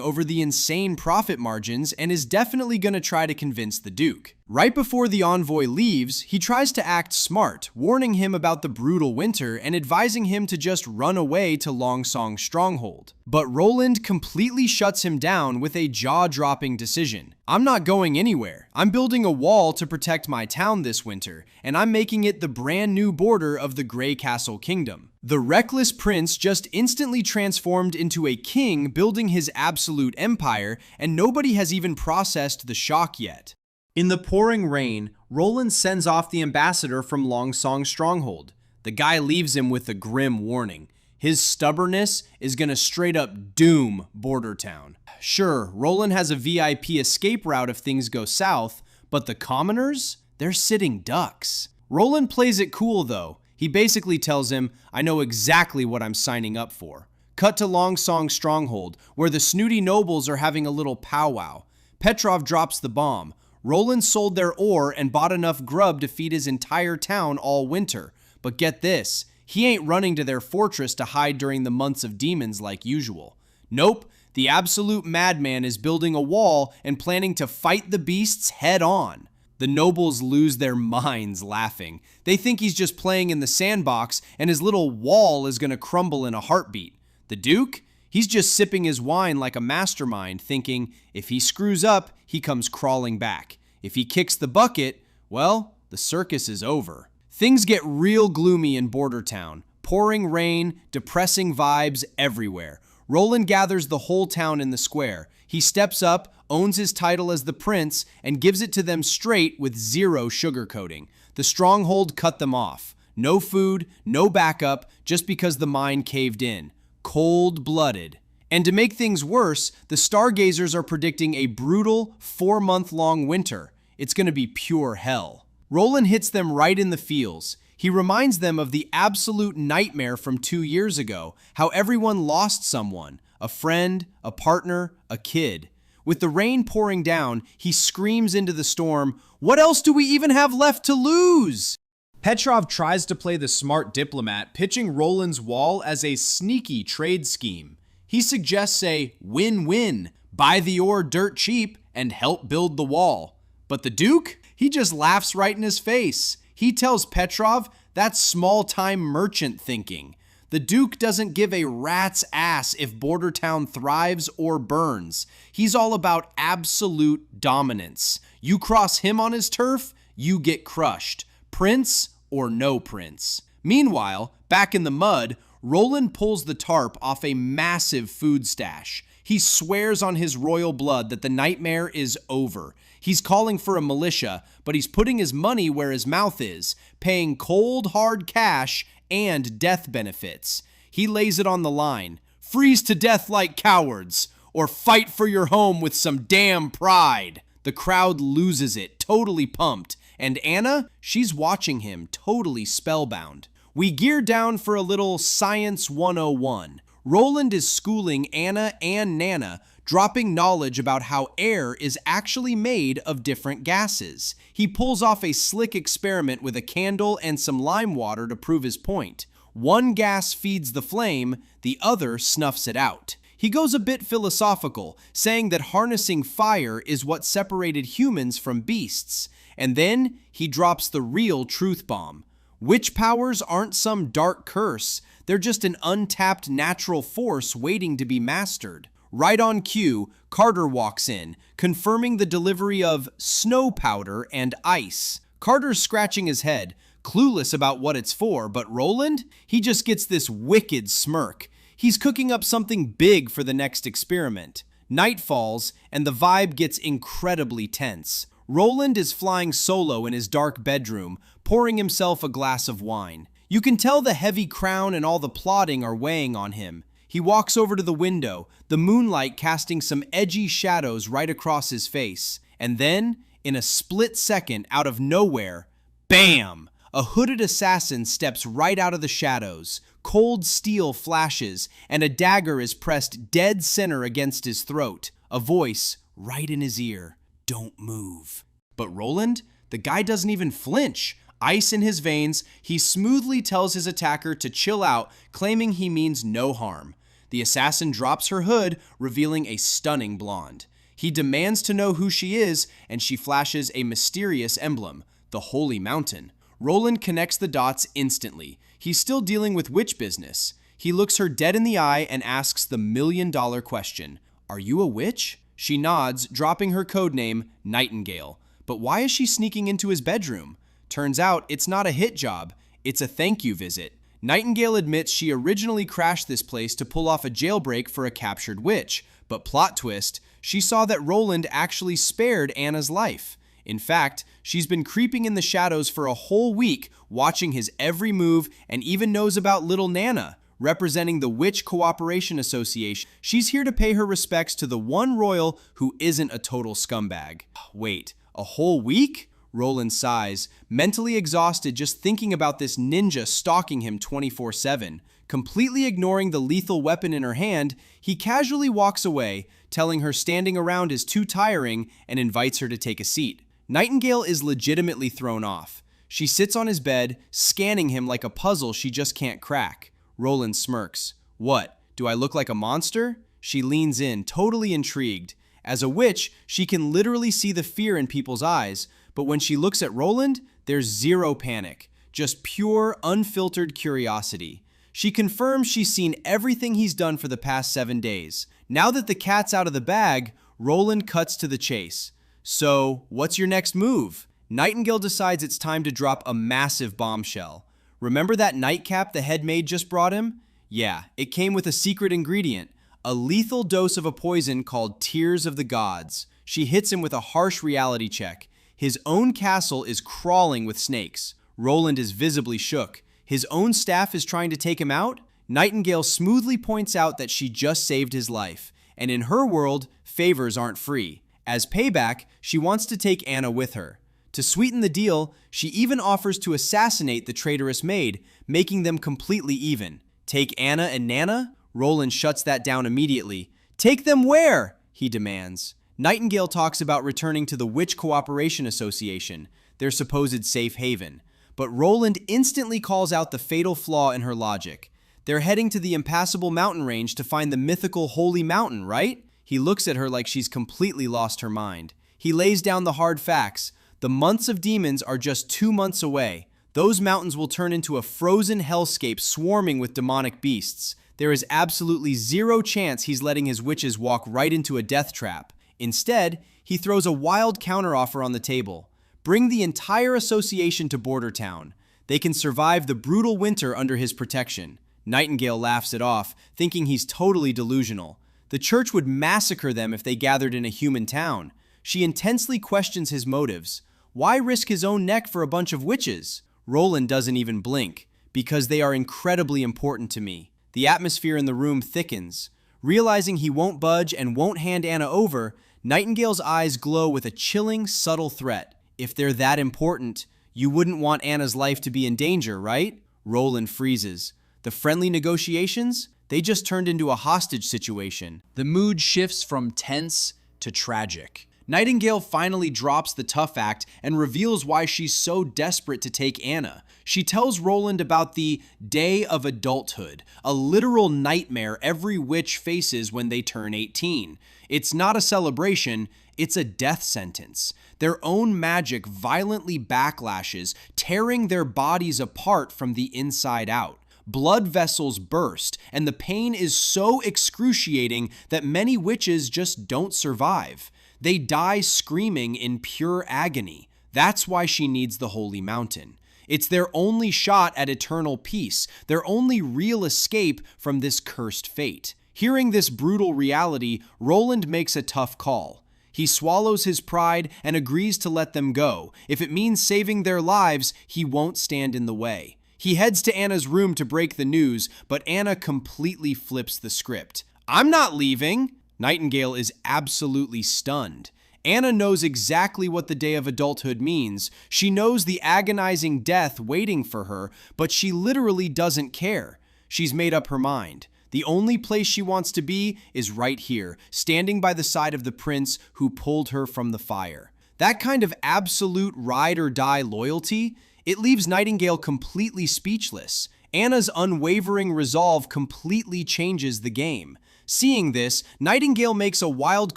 over the insane profit margins and is definitely going to try to convince the Duke. Right before the envoy leaves, he tries to act smart, warning him about the brutal winter and advising him to just run away to Longsong's stronghold. But Roland completely shuts him down with a jaw-dropping decision. I'm not going anywhere. I'm building a wall to protect my town this winter, and I'm making it the brand new border of the Grey Castle Kingdom. The reckless prince just instantly transformed into a king building his absolute empire, and nobody has even processed the shock yet. In the pouring rain, Roland sends off the ambassador from Longsong's stronghold. The guy leaves him with a grim warning. His stubbornness is gonna straight up doom Border Town. Sure, Roland has a VIP escape route if things go south, but the commoners? They're sitting ducks. Roland plays it cool though. He basically tells him, I know exactly what I'm signing up for. Cut to Longsong's stronghold, where the snooty nobles are having a little powwow. Petrov drops the bomb. Roland sold their ore and bought enough grub to feed his entire town all winter. But get this, he ain't running to their fortress to hide during the months of demons like usual. Nope, the absolute madman is building a wall and planning to fight the beasts head on. The nobles lose their minds laughing. They think he's just playing in the sandbox and his little wall is gonna crumble in a heartbeat. The Duke? He's just sipping his wine like a mastermind, thinking if he screws up, he comes crawling back. If he kicks the bucket, well, the circus is over. Things get real gloomy in Border Town. Pouring rain, depressing vibes everywhere. Roland gathers the whole town in the square. He steps up, owns his title as the prince, and gives it to them straight with zero sugarcoating. The stronghold cut them off. No food, no backup, just because the mine caved in. Cold-blooded. And to make things worse, the stargazers are predicting a brutal 4-month-long winter. It's going to be pure hell. Roland hits them right in the feels. He reminds them of the absolute nightmare from 2 years ago, how everyone lost someone, a friend, a partner, a kid. With the rain pouring down, he screams into the storm, "What else do we even have left to lose?" Petrov tries to play the smart diplomat, pitching Roland's wall as a sneaky trade scheme. He suggests a win-win, buy the ore dirt cheap and help build the wall. But the Duke? He just laughs right in his face. He tells Petrov that's small-time merchant thinking. The Duke doesn't give a rat's ass if Border Town thrives or burns. He's all about absolute dominance. You cross him on his turf, you get crushed. Prince or no prince. Meanwhile, back in the mud, Roland pulls the tarp off a massive food stash. He swears on his royal blood that the nightmare is over. He's calling for a militia, but he's putting his money where his mouth is, paying cold, hard cash and death benefits. He lays it on the line. Freeze to death like cowards, or fight for your home with some damn pride. The crowd loses it, totally pumped. And Anna, she's watching him, totally spellbound. We gear down for a little Science 101. Roland is schooling Anna and Nana, dropping knowledge about how air is actually made of different gases. He pulls off a slick experiment with a candle and some lime water to prove his point. One gas feeds the flame, the other snuffs it out. He goes a bit philosophical, saying that harnessing fire is what separated humans from beasts. And then he drops the real truth bomb. Witch powers aren't some dark curse. They're just an untapped natural force waiting to be mastered. Right on cue, Carter walks in, confirming the delivery of snow powder and ice. Carter's scratching his head, clueless about what it's for, but Roland? He just gets this wicked smirk. He's cooking up something big for the next experiment. Night falls, and the vibe gets incredibly tense. Roland is flying solo in his dark bedroom, pouring himself a glass of wine. You can tell the heavy crown and all the plotting are weighing on him. He walks over to the window, the moonlight casting some edgy shadows right across his face. And then, in a split second, out of nowhere, bam! A hooded assassin steps right out of the shadows. Cold steel flashes, and a dagger is pressed dead center against his throat. A voice right in his ear. Don't move. But Roland? The guy doesn't even flinch. Ice in his veins, he smoothly tells his attacker to chill out, claiming he means no harm. The assassin drops her hood, revealing a stunning blonde. He demands to know who she is, and she flashes a mysterious emblem, the Holy Mountain. Roland connects the dots instantly. He's still dealing with witch business. He looks her dead in the eye and asks the million-dollar question, "Are you a witch?" She nods, dropping her codename, Nightingale. But why is she sneaking into his bedroom? Turns out it's not a hit job, it's a thank you visit. Nightingale admits she originally crashed this place to pull off a jailbreak for a captured witch, but plot twist, she saw that Roland actually spared Anna's life. In fact, she's been creeping in the shadows for a whole week, watching his every move, and even knows about little Nana. Representing the Witch Cooperation Association, she's here to pay her respects to the one royal who isn't a total scumbag. Wait, a whole week? Roland sighs, mentally exhausted just thinking about this ninja stalking him 24/7. Completely ignoring the lethal weapon in her hand, he casually walks away, telling her standing around is too tiring and invites her to take a seat. Nightingale is legitimately thrown off. She sits on his bed, scanning him like a puzzle she just can't crack. Roland smirks. "What, do I look like a monster?" She leans in, totally intrigued. As a witch, she can literally see the fear in people's eyes, but when she looks at Roland, there's zero panic, just pure, unfiltered curiosity. She confirms she's seen everything he's done for the past 7 days. Now that the cat's out of the bag, Roland cuts to the chase. "So, what's your next move?" Nightingale decides it's time to drop a massive bombshell. Remember that nightcap the head maid just brought him? Yeah, it came with a secret ingredient, a lethal dose of a poison called Tears of the Gods. She hits him with a harsh reality check. His own castle is crawling with snakes. Roland is visibly shook. His own staff is trying to take him out? Nightingale smoothly points out that she just saved his life, and in her world, favors aren't free. As payback, she wants to take Anna with her. To sweeten the deal, she even offers to assassinate the traitorous maid, making them completely even. Take Anna and Nana? Roland shuts that down immediately. "Take them where?" he demands. Nightingale talks about returning to the Witch Cooperation Association, their supposed safe haven. But Roland instantly calls out the fatal flaw in her logic. They're heading to the impassable mountain range to find the mythical Holy Mountain, right? He looks at her like she's completely lost her mind. He lays down the hard facts. The months of demons are just 2 months away. Those mountains will turn into a frozen hellscape swarming with demonic beasts. There is absolutely zero chance he's letting his witches walk right into a death trap. Instead, he throws a wild counteroffer on the table. Bring the entire association to Border Town. They can survive the brutal winter under his protection. Nightingale laughs it off, thinking he's totally delusional. The church would massacre them if they gathered in a human town. She intensely questions his motives. Why risk his own neck for a bunch of witches? Roland doesn't even blink. Because they are incredibly important to me. The atmosphere in the room thickens. Realizing he won't budge and won't hand Anna over, Nightingale's eyes glow with a chilling, subtle threat. If they're that important, you wouldn't want Anna's life to be in danger, right? Roland freezes. The friendly negotiations? They just turned into a hostage situation. The mood shifts from tense to tragic. Nightingale finally drops the tough act and reveals why she's so desperate to take Anna. She tells Roland about the Day of Adulthood, a literal nightmare every witch faces when they turn 18. It's not a celebration, it's a death sentence. Their own magic violently backlashes, tearing their bodies apart from the inside out. Blood vessels burst, and the pain is so excruciating that many witches just don't survive. They die screaming in pure agony. That's why she needs the Holy Mountain. It's their only shot at eternal peace, their only real escape from this cursed fate. Hearing this brutal reality, Roland makes a tough call. He swallows his pride and agrees to let them go. If it means saving their lives, he won't stand in the way. He heads to Anna's room to break the news, but Anna completely flips the script. "I'm not leaving!" Nightingale is absolutely stunned. Anna knows exactly what the Day of Adulthood means. She knows the agonizing death waiting for her, but she literally doesn't care. She's made up her mind. The only place she wants to be is right here, standing by the side of the prince who pulled her from the fire. That kind of absolute ride-or-die loyalty, it leaves Nightingale completely speechless. Anna's unwavering resolve completely changes the game. Seeing this, Nightingale makes a wild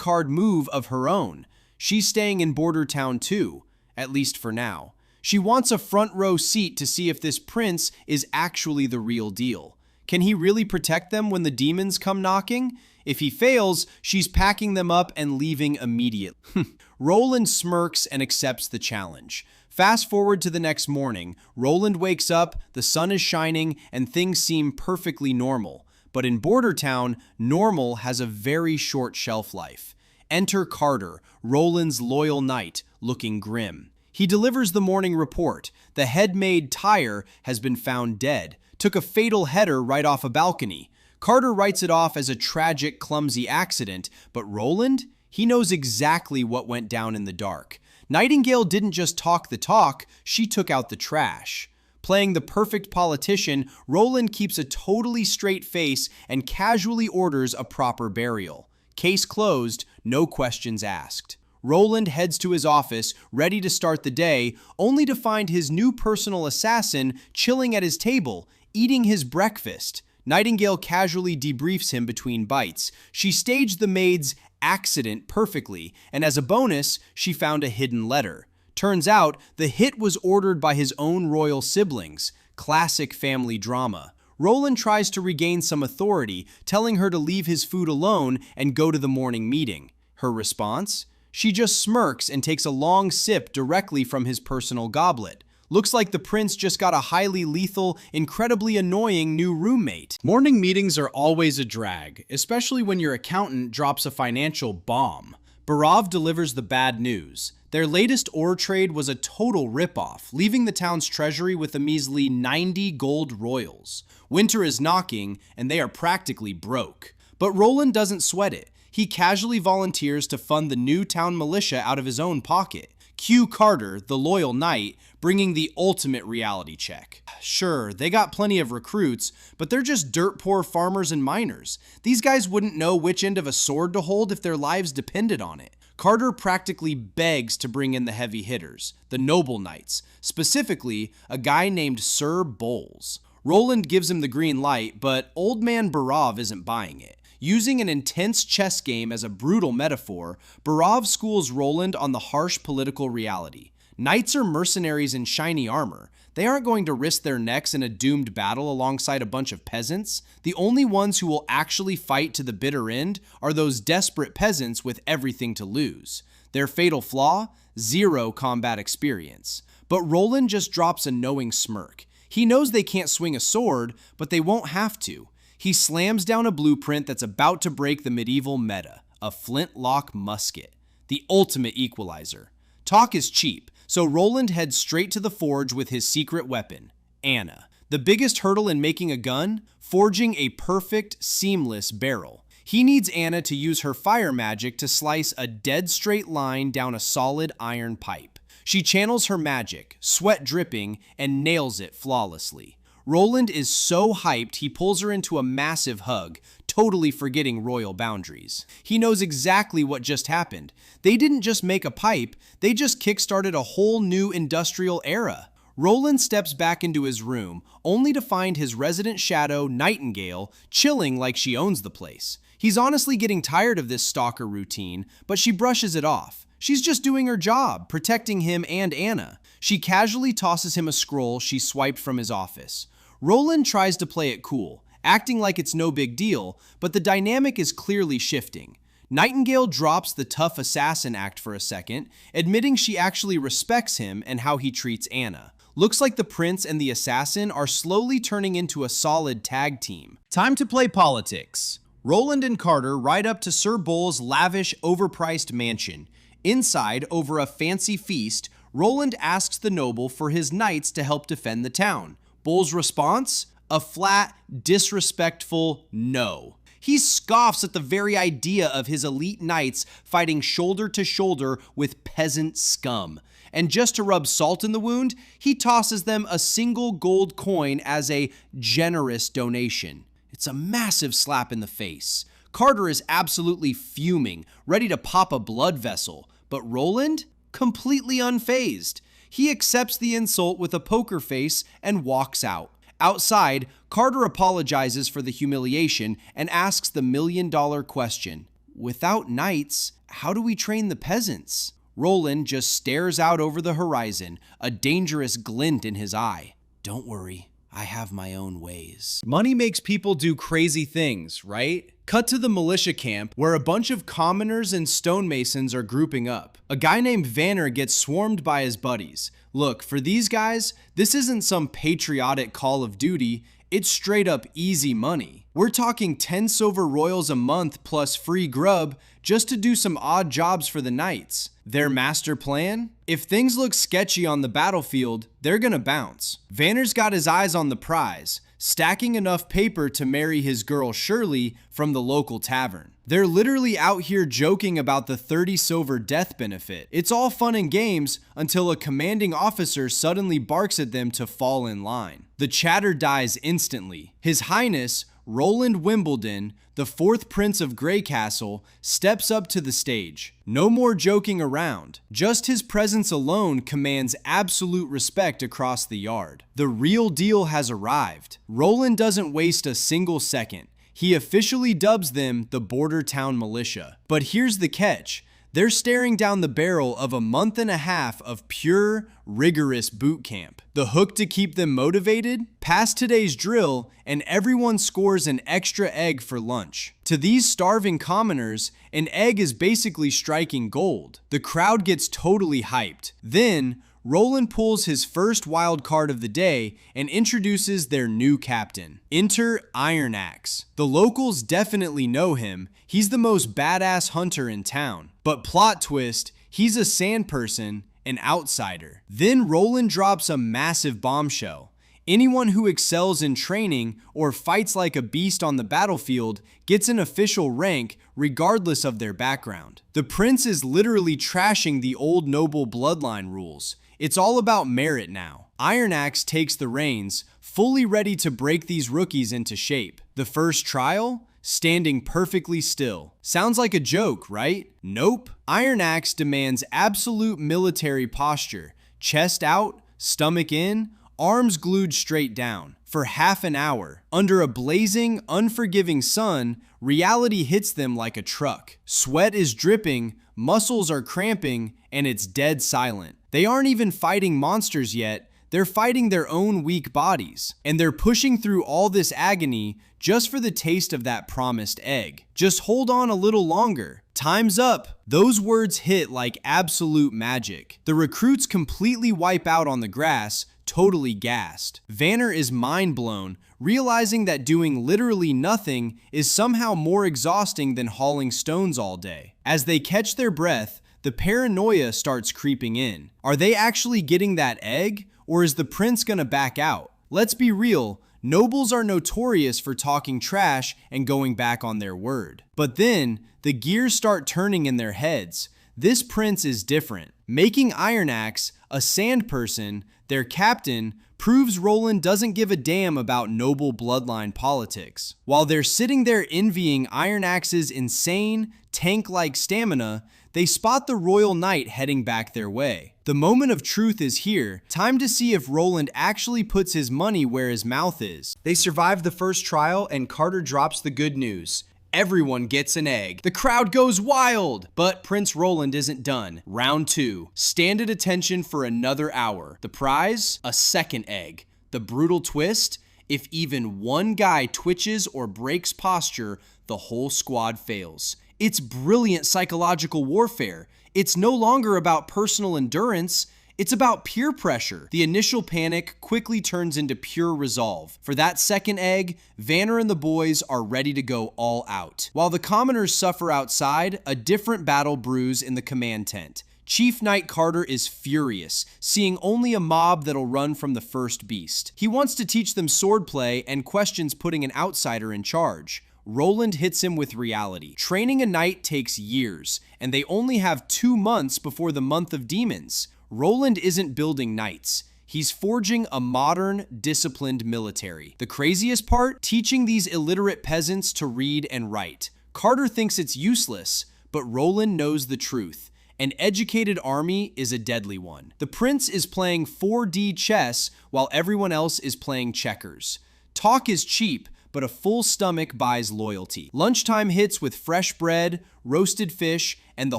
card move of her own. She's staying in Border Town too, at least for now. She wants a front row seat to see if this prince is actually the real deal. Can he really protect them when the demons come knocking? If he fails, she's packing them up and leaving immediately. Roland smirks and accepts the challenge. Fast forward to the next morning, Roland wakes up, the sun is shining, and things seem perfectly normal. But in Border Town, normal has a very short shelf life. Enter Carter, Roland's loyal knight, looking grim. He delivers the morning report. The head-maid Tyre has been found dead. Took a fatal header right off a balcony. Carter writes it off as a tragic, clumsy accident, but Roland? He knows exactly what went down in the dark. Nightingale didn't just talk the talk, she took out the trash. Playing the perfect politician, Roland keeps a totally straight face and casually orders a proper burial. Case closed, no questions asked. Roland heads to his office, ready to start the day, only to find his new personal assassin chilling at his table, eating his breakfast. Nightingale casually debriefs him between bites. She staged the maid's accident perfectly, and as a bonus, she found a hidden letter. Turns out, the hit was ordered by his own royal siblings. Classic family drama. Roland tries to regain some authority, telling her to leave his food alone and go to the morning meeting. Her response? She just smirks and takes a long sip directly from his personal goblet. Looks like the prince just got a highly lethal, incredibly annoying new roommate. Morning meetings are always a drag, especially when your accountant drops a financial bomb. Barav delivers the bad news. Their latest ore trade was a total ripoff, leaving the town's treasury with a measly 90 gold royals. Winter is knocking, and they are practically broke. But Roland doesn't sweat it. He casually volunteers to fund the new town militia out of his own pocket. Cue Carter, the loyal knight, bringing the ultimate reality check. Sure, they got plenty of recruits, but they're just dirt poor farmers and miners. These guys wouldn't know which end of a sword to hold if their lives depended on it. Carter practically begs to bring in the heavy hitters, the noble knights, specifically a guy named Sir Bowles. Roland gives him the green light, but old man Barav isn't buying it. Using an intense chess game as a brutal metaphor, Barav schools Roland on the harsh political reality. Knights are mercenaries in shiny armor. They aren't going to risk their necks in a doomed battle alongside a bunch of peasants. The only ones who will actually fight to the bitter end are those desperate peasants with everything to lose. Their fatal flaw? Zero combat experience. But Roland just drops a knowing smirk. He knows they can't swing a sword, but they won't have to. He slams down a blueprint that's about to break the medieval meta, a flintlock musket, the ultimate equalizer. Talk is cheap, so Roland heads straight to the forge with his secret weapon, Anna. The biggest hurdle in making a gun? Forging a perfect, seamless barrel. He needs Anna to use her fire magic to slice a dead straight line down a solid iron pipe. She channels her magic, sweat dripping, and nails it flawlessly. Roland is so hyped he pulls her into a massive hug, totally forgetting royal boundaries. He knows exactly what just happened. They didn't just make a pipe, they just kickstarted a whole new industrial era. Roland steps back into his room, only to find his resident shadow, Nightingale, chilling like she owns the place. He's honestly getting tired of this stalker routine, but she brushes it off. She's just doing her job, protecting him and Anna. She casually tosses him a scroll she swiped from his office. Roland tries to play it cool, acting like it's no big deal, but the dynamic is clearly shifting. Nightingale drops the tough assassin act for a second, admitting she actually respects him and how he treats Anna. Looks like the prince and the assassin are slowly turning into a solid tag team. Time to play politics. Roland and Carter ride up to Sir Bowles' lavish, overpriced mansion. Inside, over a fancy feast, Roland asks the noble for his knights to help defend the town. Bowles' response? A flat, disrespectful no. He scoffs at the very idea of his elite knights fighting shoulder to shoulder with peasant scum. And just to rub salt in the wound, he tosses them a single gold coin as a generous donation. It's a massive slap in the face. Carter is absolutely fuming, ready to pop a blood vessel. But Roland? completely unfazed. He accepts the insult with a poker face and walks out. Outside, Carter apologizes for the humiliation and asks the million-dollar question. Without knights, how do we train the peasants? Roland just stares out over the horizon, a dangerous glint in his eye. Don't worry, I have my own ways. Money makes people do crazy things, right? Cut to the militia camp where a bunch of commoners and stonemasons are grouping up. A guy named Vanner gets swarmed by his buddies. Look, for these guys, this isn't some patriotic Call of Duty, it's straight up easy money. We're talking 10 silver royals a month plus free grub just to do some odd jobs for the knights. Their master plan? If things look sketchy on the battlefield, they're gonna bounce. Vanner's got his eyes on the prize, stacking enough paper to marry his girl Shirley from the local tavern. They're literally out here joking about the 30 silver death benefit. It's all fun and games until a commanding officer suddenly barks at them to fall in line. The chatter dies instantly. His Highness, Roland Wimbledon, the 4th Prince of Greycastle, steps up to the stage. No more joking around. Just his presence alone commands absolute respect across the yard. The real deal has arrived. Roland doesn't waste a single second. He officially dubs them the Border Town Militia. But here's the catch. They're staring down the barrel of a month and a half of pure, rigorous boot camp. The hook to keep them motivated? Pass today's drill, and everyone scores an extra egg for lunch. To these starving commoners, an egg is basically striking gold. The crowd gets totally hyped. Then, Roland pulls his first wild card of the day and introduces their new captain. Enter Iron Axe. The locals definitely know him. He's the most badass hunter in town. But plot twist, he's a sand person, an outsider. Then Roland drops a massive bombshell. Anyone who excels in training or fights like a beast on the battlefield gets an official rank regardless of their background. The prince is literally trashing the old noble bloodline rules. It's all about merit now. Iron Axe takes the reins, fully ready to break these rookies into shape. The first trial? Standing perfectly still. Sounds like a joke, right? Nope. Iron Axe demands absolute military posture. Chest out, stomach in, arms glued straight down. For half an hour, under a blazing, unforgiving sun, reality hits them like a truck. Sweat is dripping, muscles are cramping, and it's dead silent. They aren't even fighting monsters yet, they're fighting their own weak bodies. And they're pushing through all this agony just for the taste of that promised egg. Just hold on a little longer. Time's up. Those words hit like absolute magic. The recruits completely wipe out on the grass, totally gassed. Vanner is mind blown, realizing that doing literally nothing is somehow more exhausting than hauling stones all day. As they catch their breath, the paranoia starts creeping in. Are they actually getting that egg, or is the prince gonna back out? Let's be real, nobles are notorious for talking trash and going back on their word. But then, the gears start turning in their heads. This prince is different. Making Iron Axe, a sand person, their captain, proves Roland doesn't give a damn about noble bloodline politics. While they're sitting there envying Iron Axe's insane, tank-like stamina, they spot the royal knight heading back their way. The moment of truth is here. Time to see if Roland actually puts his money where his mouth is. They survive the first trial, and Carter drops the good news. Everyone gets an egg. The crowd goes wild! But Prince Roland isn't done. Round 2. Stand at attention for another hour. The prize? A second egg. The brutal twist? If even one guy twitches or breaks posture, the whole squad fails. It's brilliant psychological warfare. It's no longer about personal endurance. It's about peer pressure. The initial panic quickly turns into pure resolve. For that second egg, Vanner and the boys are ready to go all out. While the commoners suffer outside, a different battle brews in the command tent. Chief Knight Carter is furious, seeing only a mob that'll run from the first beast. He wants to teach them swordplay and questions putting an outsider in charge. Roland hits him with reality. Training a knight takes years, and they only have 2 months before the month of demons. Roland isn't building knights. He's forging a modern, disciplined military. The craziest part? Teaching these illiterate peasants to read and write. Carter thinks it's useless, but Roland knows the truth. An educated army is a deadly one. The prince is playing 4D chess while everyone else is playing checkers. Talk is cheap, but a full stomach buys loyalty. Lunchtime hits with fresh bread, roasted fish, and the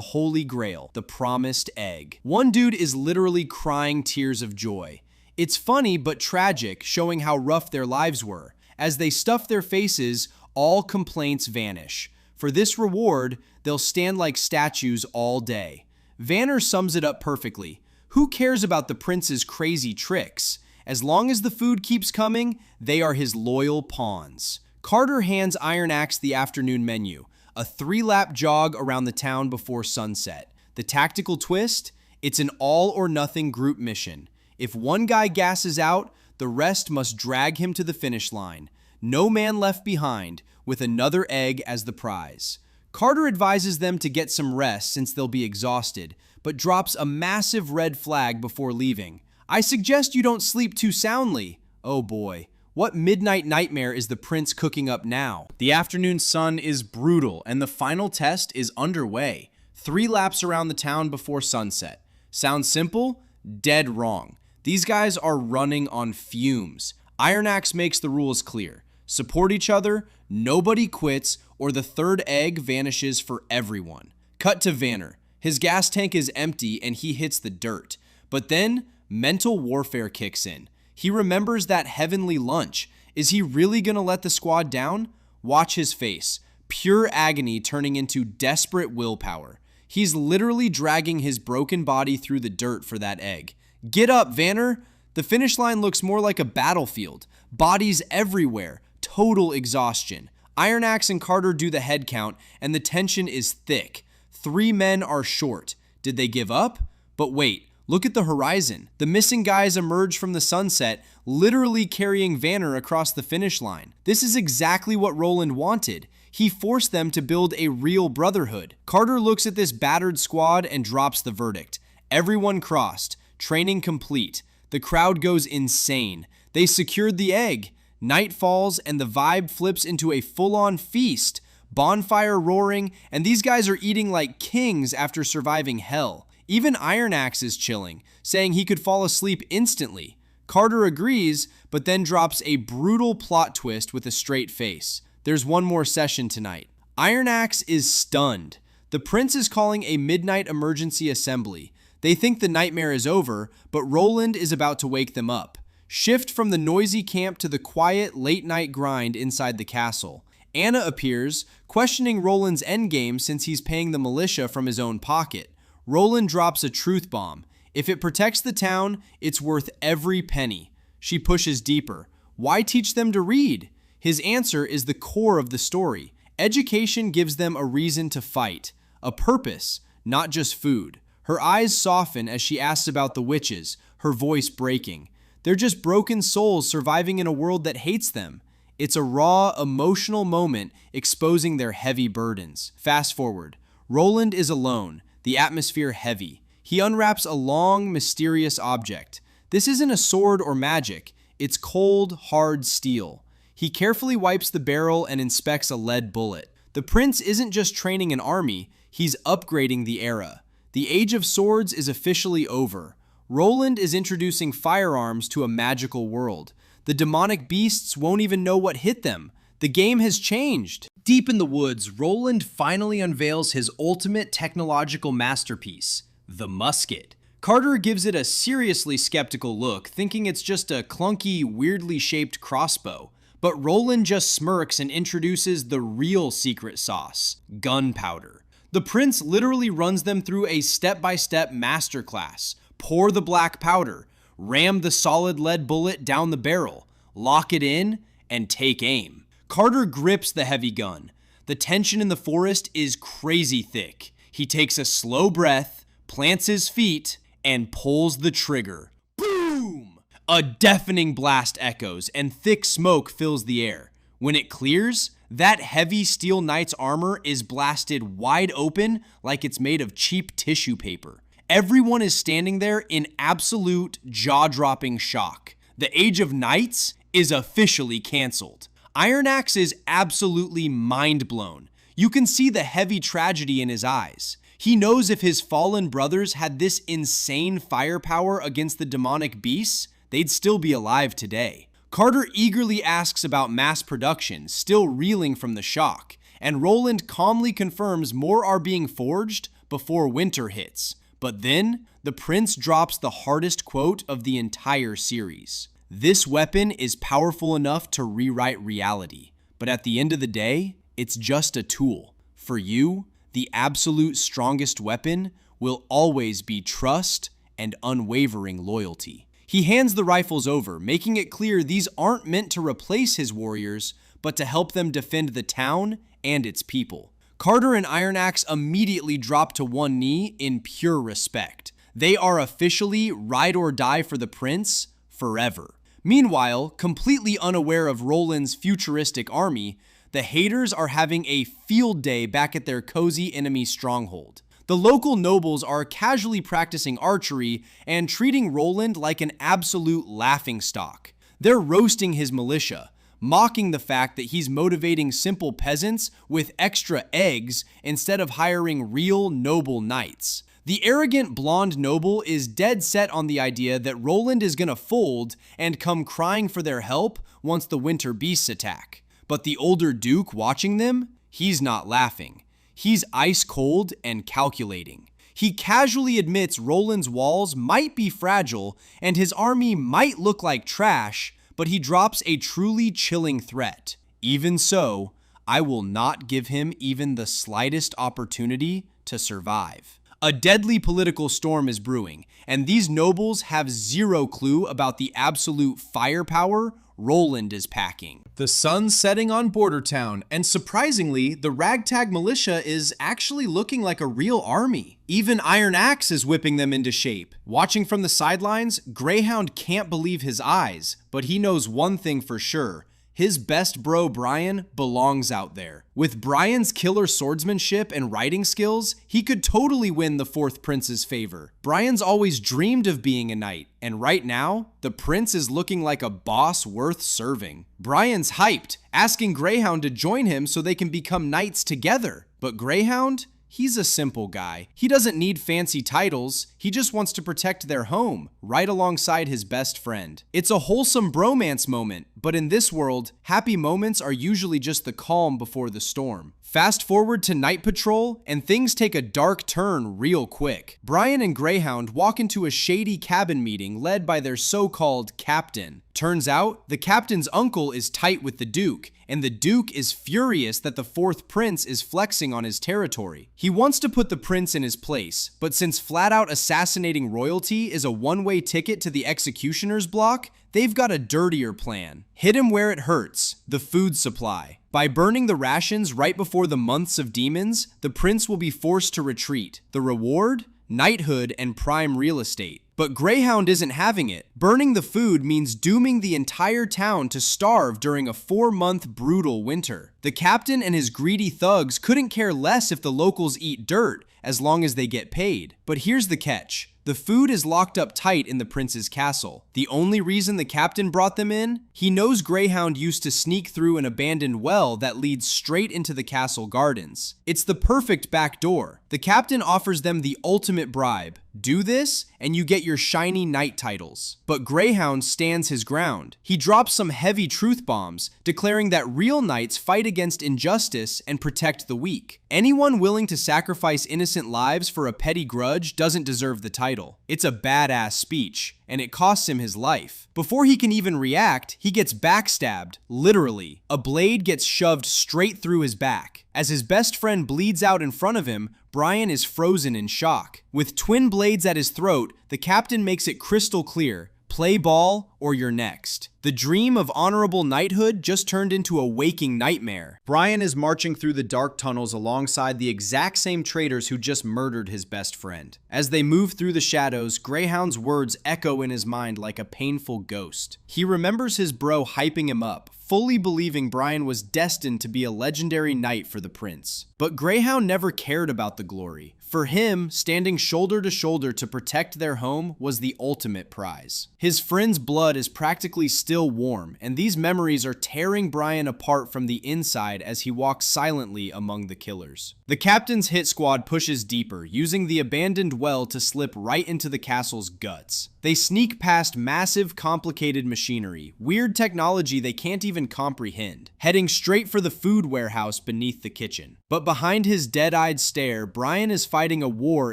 holy grail, the promised egg. One dude is literally crying tears of joy. It's funny but tragic, showing how rough their lives were. As they stuff their faces, all complaints vanish. For this reward, they'll stand like statues all day. Vanner sums it up perfectly. Who cares about the prince's crazy tricks? As long as the food keeps coming, they are his loyal pawns. Carter hands Iron Axe the afternoon menu, a 3-lap jog around the town before sunset. The tactical twist? It's an all-or-nothing group mission. If one guy gasses out, the rest must drag him to the finish line. No man left behind, with another egg as the prize. Carter advises them to get some rest since they'll be exhausted, but drops a massive red flag before leaving. I suggest you don't sleep too soundly. Oh boy, what midnight nightmare is the prince cooking up now? The afternoon sun is brutal and the final test is underway. 3 laps around the town before sunset. Sounds simple? Dead wrong. These guys are running on fumes. Iron Axe makes the rules clear. Support each other, nobody quits, or the third egg vanishes for everyone. Cut to Vanner. His gas tank is empty and he hits the dirt. But then, mental warfare kicks in. He remembers that heavenly lunch. Is he really gonna let the squad down? Watch his face. Pure agony turning into desperate willpower. He's literally dragging his broken body through the dirt for that egg. Get up, Vanner! The finish line looks more like a battlefield. Bodies everywhere. Total exhaustion. Iron Axe and Carter do the head count, and the tension is thick. 3 men are short. Did they give up? But wait, look at the horizon. The missing guys emerge from the sunset, literally carrying Vanner across the finish line. This is exactly what Roland wanted. He forced them to build a real brotherhood. Carter looks at this battered squad and drops the verdict. Everyone crossed. Training complete. The crowd goes insane. They secured the egg. Night falls and the vibe flips into a full-on feast. Bonfire roaring, and these guys are eating like kings after surviving hell. Even Iron Axe is chilling, saying he could fall asleep instantly. Carter agrees, but then drops a brutal plot twist with a straight face. There's one more session tonight. Iron Axe is stunned. The prince is calling a midnight emergency assembly. They think the nightmare is over, but Roland is about to wake them up. Shift from the noisy camp to the quiet, late-night grind inside the castle. Anna appears, questioning Roland's endgame since he's paying the militia from his own pocket. Roland drops a truth bomb. If it protects the town, it's worth every penny. She pushes deeper. Why teach them to read? His answer is the core of the story. Education gives them a reason to fight, a purpose, not just food. Her eyes soften as she asks about the witches, her voice breaking. They're just broken souls surviving in a world that hates them. It's a raw, emotional moment exposing their heavy burdens. Fast forward. Roland is alone, the atmosphere heavy. He unwraps a long, mysterious object. This isn't a sword or magic. It's cold, hard steel. He carefully wipes the barrel and inspects a lead bullet. The prince isn't just training an army, he's upgrading the era. The Age of Swords is officially over. Roland is introducing firearms to a magical world. The demonic beasts won't even know what hit them. The game has changed. Deep in the woods, Roland finally unveils his ultimate technological masterpiece, the musket. Carter gives it a seriously skeptical look, thinking it's just a clunky, weirdly shaped crossbow. But Roland just smirks and introduces the real secret sauce, gunpowder. The prince literally runs them through a step-by-step masterclass. Pour the black powder, ram the solid lead bullet down the barrel, lock it in, and take aim. Carter grips the heavy gun. The tension in the forest is crazy thick. He takes a slow breath, plants his feet, and pulls the trigger. Boom! A deafening blast echoes, and thick smoke fills the air. When it clears, that heavy steel knight's armor is blasted wide open like it's made of cheap tissue paper. Everyone is standing there in absolute jaw-dropping shock. The Age of Knights is officially canceled. Iron Axe is absolutely mind-blown. You can see the heavy tragedy in his eyes. He knows if his fallen brothers had this insane firepower against the demonic beasts, they'd still be alive today. Carter eagerly asks about mass production, still reeling from the shock, and Roland calmly confirms more are being forged before winter hits. But then, the prince drops the hardest quote of the entire series. This weapon is powerful enough to rewrite reality, but at the end of the day, it's just a tool. For you, the absolute strongest weapon will always be trust and unwavering loyalty. He hands the rifles over, making it clear these aren't meant to replace his warriors, but to help them defend the town and its people. Carter and Iron Axe immediately drop to one knee in pure respect. They are officially ride or die for the prince forever. Meanwhile, completely unaware of Roland's futuristic army, the haters are having a field day back at their cozy enemy stronghold. The local nobles are casually practicing archery and treating Roland like an absolute laughingstock. They're roasting his militia, mocking the fact that he's motivating simple peasants with extra eggs instead of hiring real noble knights. The arrogant blonde noble is dead set on the idea that Roland is gonna fold and come crying for their help once the winter beasts attack. But the older duke watching them, he's not laughing. He's ice cold and calculating. He casually admits Roland's walls might be fragile and his army might look like trash, but he drops a truly chilling threat. Even so, I will not give him even the slightest opportunity to survive. A deadly political storm is brewing, and these nobles have zero clue about the absolute firepower Roland is packing. The sun's setting on Border Town, and surprisingly, the ragtag militia is actually looking like a real army. Even Iron Axe is whipping them into shape. Watching from the sidelines, Greyhound can't believe his eyes, but he knows one thing for sure. His best bro Brian belongs out there. With Brian's killer swordsmanship and writing skills, he could totally win the fourth prince's favor. Brian's always dreamed of being a knight, and right now, the prince is looking like a boss worth serving. Brian's hyped, asking Greyhound to join him so they can become knights together. But Greyhound? He's a simple guy. He doesn't need fancy titles. He just wants to protect their home, right alongside his best friend. It's a wholesome bromance moment, but in this world, happy moments are usually just the calm before the storm. Fast forward to night patrol, and things take a dark turn real quick. Brian and Greyhound walk into a shady cabin meeting led by their so-called captain. Turns out, the captain's uncle is tight with the Duke, and the Duke is furious that the fourth prince is flexing on his territory. He wants to put the prince in his place, but since flat-out assassinating royalty is a one-way ticket to the executioner's block, they've got a dirtier plan. Hit him where it hurts, the food supply. By burning the rations right before the months of demons, the prince will be forced to retreat. The reward? Knighthood and prime real estate. But Greyhound isn't having it. Burning the food means dooming the entire town to starve during a 4-month brutal winter. The captain and his greedy thugs couldn't care less if the locals eat dirt, as long as they get paid. But here's the catch. The food is locked up tight in the prince's castle. The only reason the captain brought them in? He knows Greyhound used to sneak through an abandoned well that leads straight into the castle gardens. It's the perfect back door. The captain offers them the ultimate bribe. Do this, and you get your shiny knight titles. But Greyhound stands his ground. He drops some heavy truth bombs, declaring that real knights fight against injustice and protect the weak. Anyone willing to sacrifice innocent lives for a petty grudge doesn't deserve the title. It's a badass speech, and it costs him his life. Before he can even react, he gets backstabbed, literally. A blade gets shoved straight through his back. As his best friend bleeds out in front of him, Brian is frozen in shock. With twin blades at his throat, the captain makes it crystal clear. Play ball or you're next. The dream of honorable knighthood just turned into a waking nightmare. Brian is marching through the dark tunnels alongside the exact same traitors who just murdered his best friend. As they move through the shadows, Greyhound's words echo in his mind like a painful ghost. He remembers his bro hyping him up, fully believing Brian was destined to be a legendary knight for the prince. But Greyhound never cared about the glory. For him, standing shoulder to shoulder to protect their home was the ultimate prize. His friend's blood is practically still warm, and these memories are tearing Brian apart from the inside as he walks silently among the killers. The captain's hit squad pushes deeper, using the abandoned well to slip right into the castle's guts. They sneak past massive, complicated machinery, weird technology they can't even comprehend, heading straight for the food warehouse beneath the kitchen. But behind his dead-eyed stare, Brian is fighting a war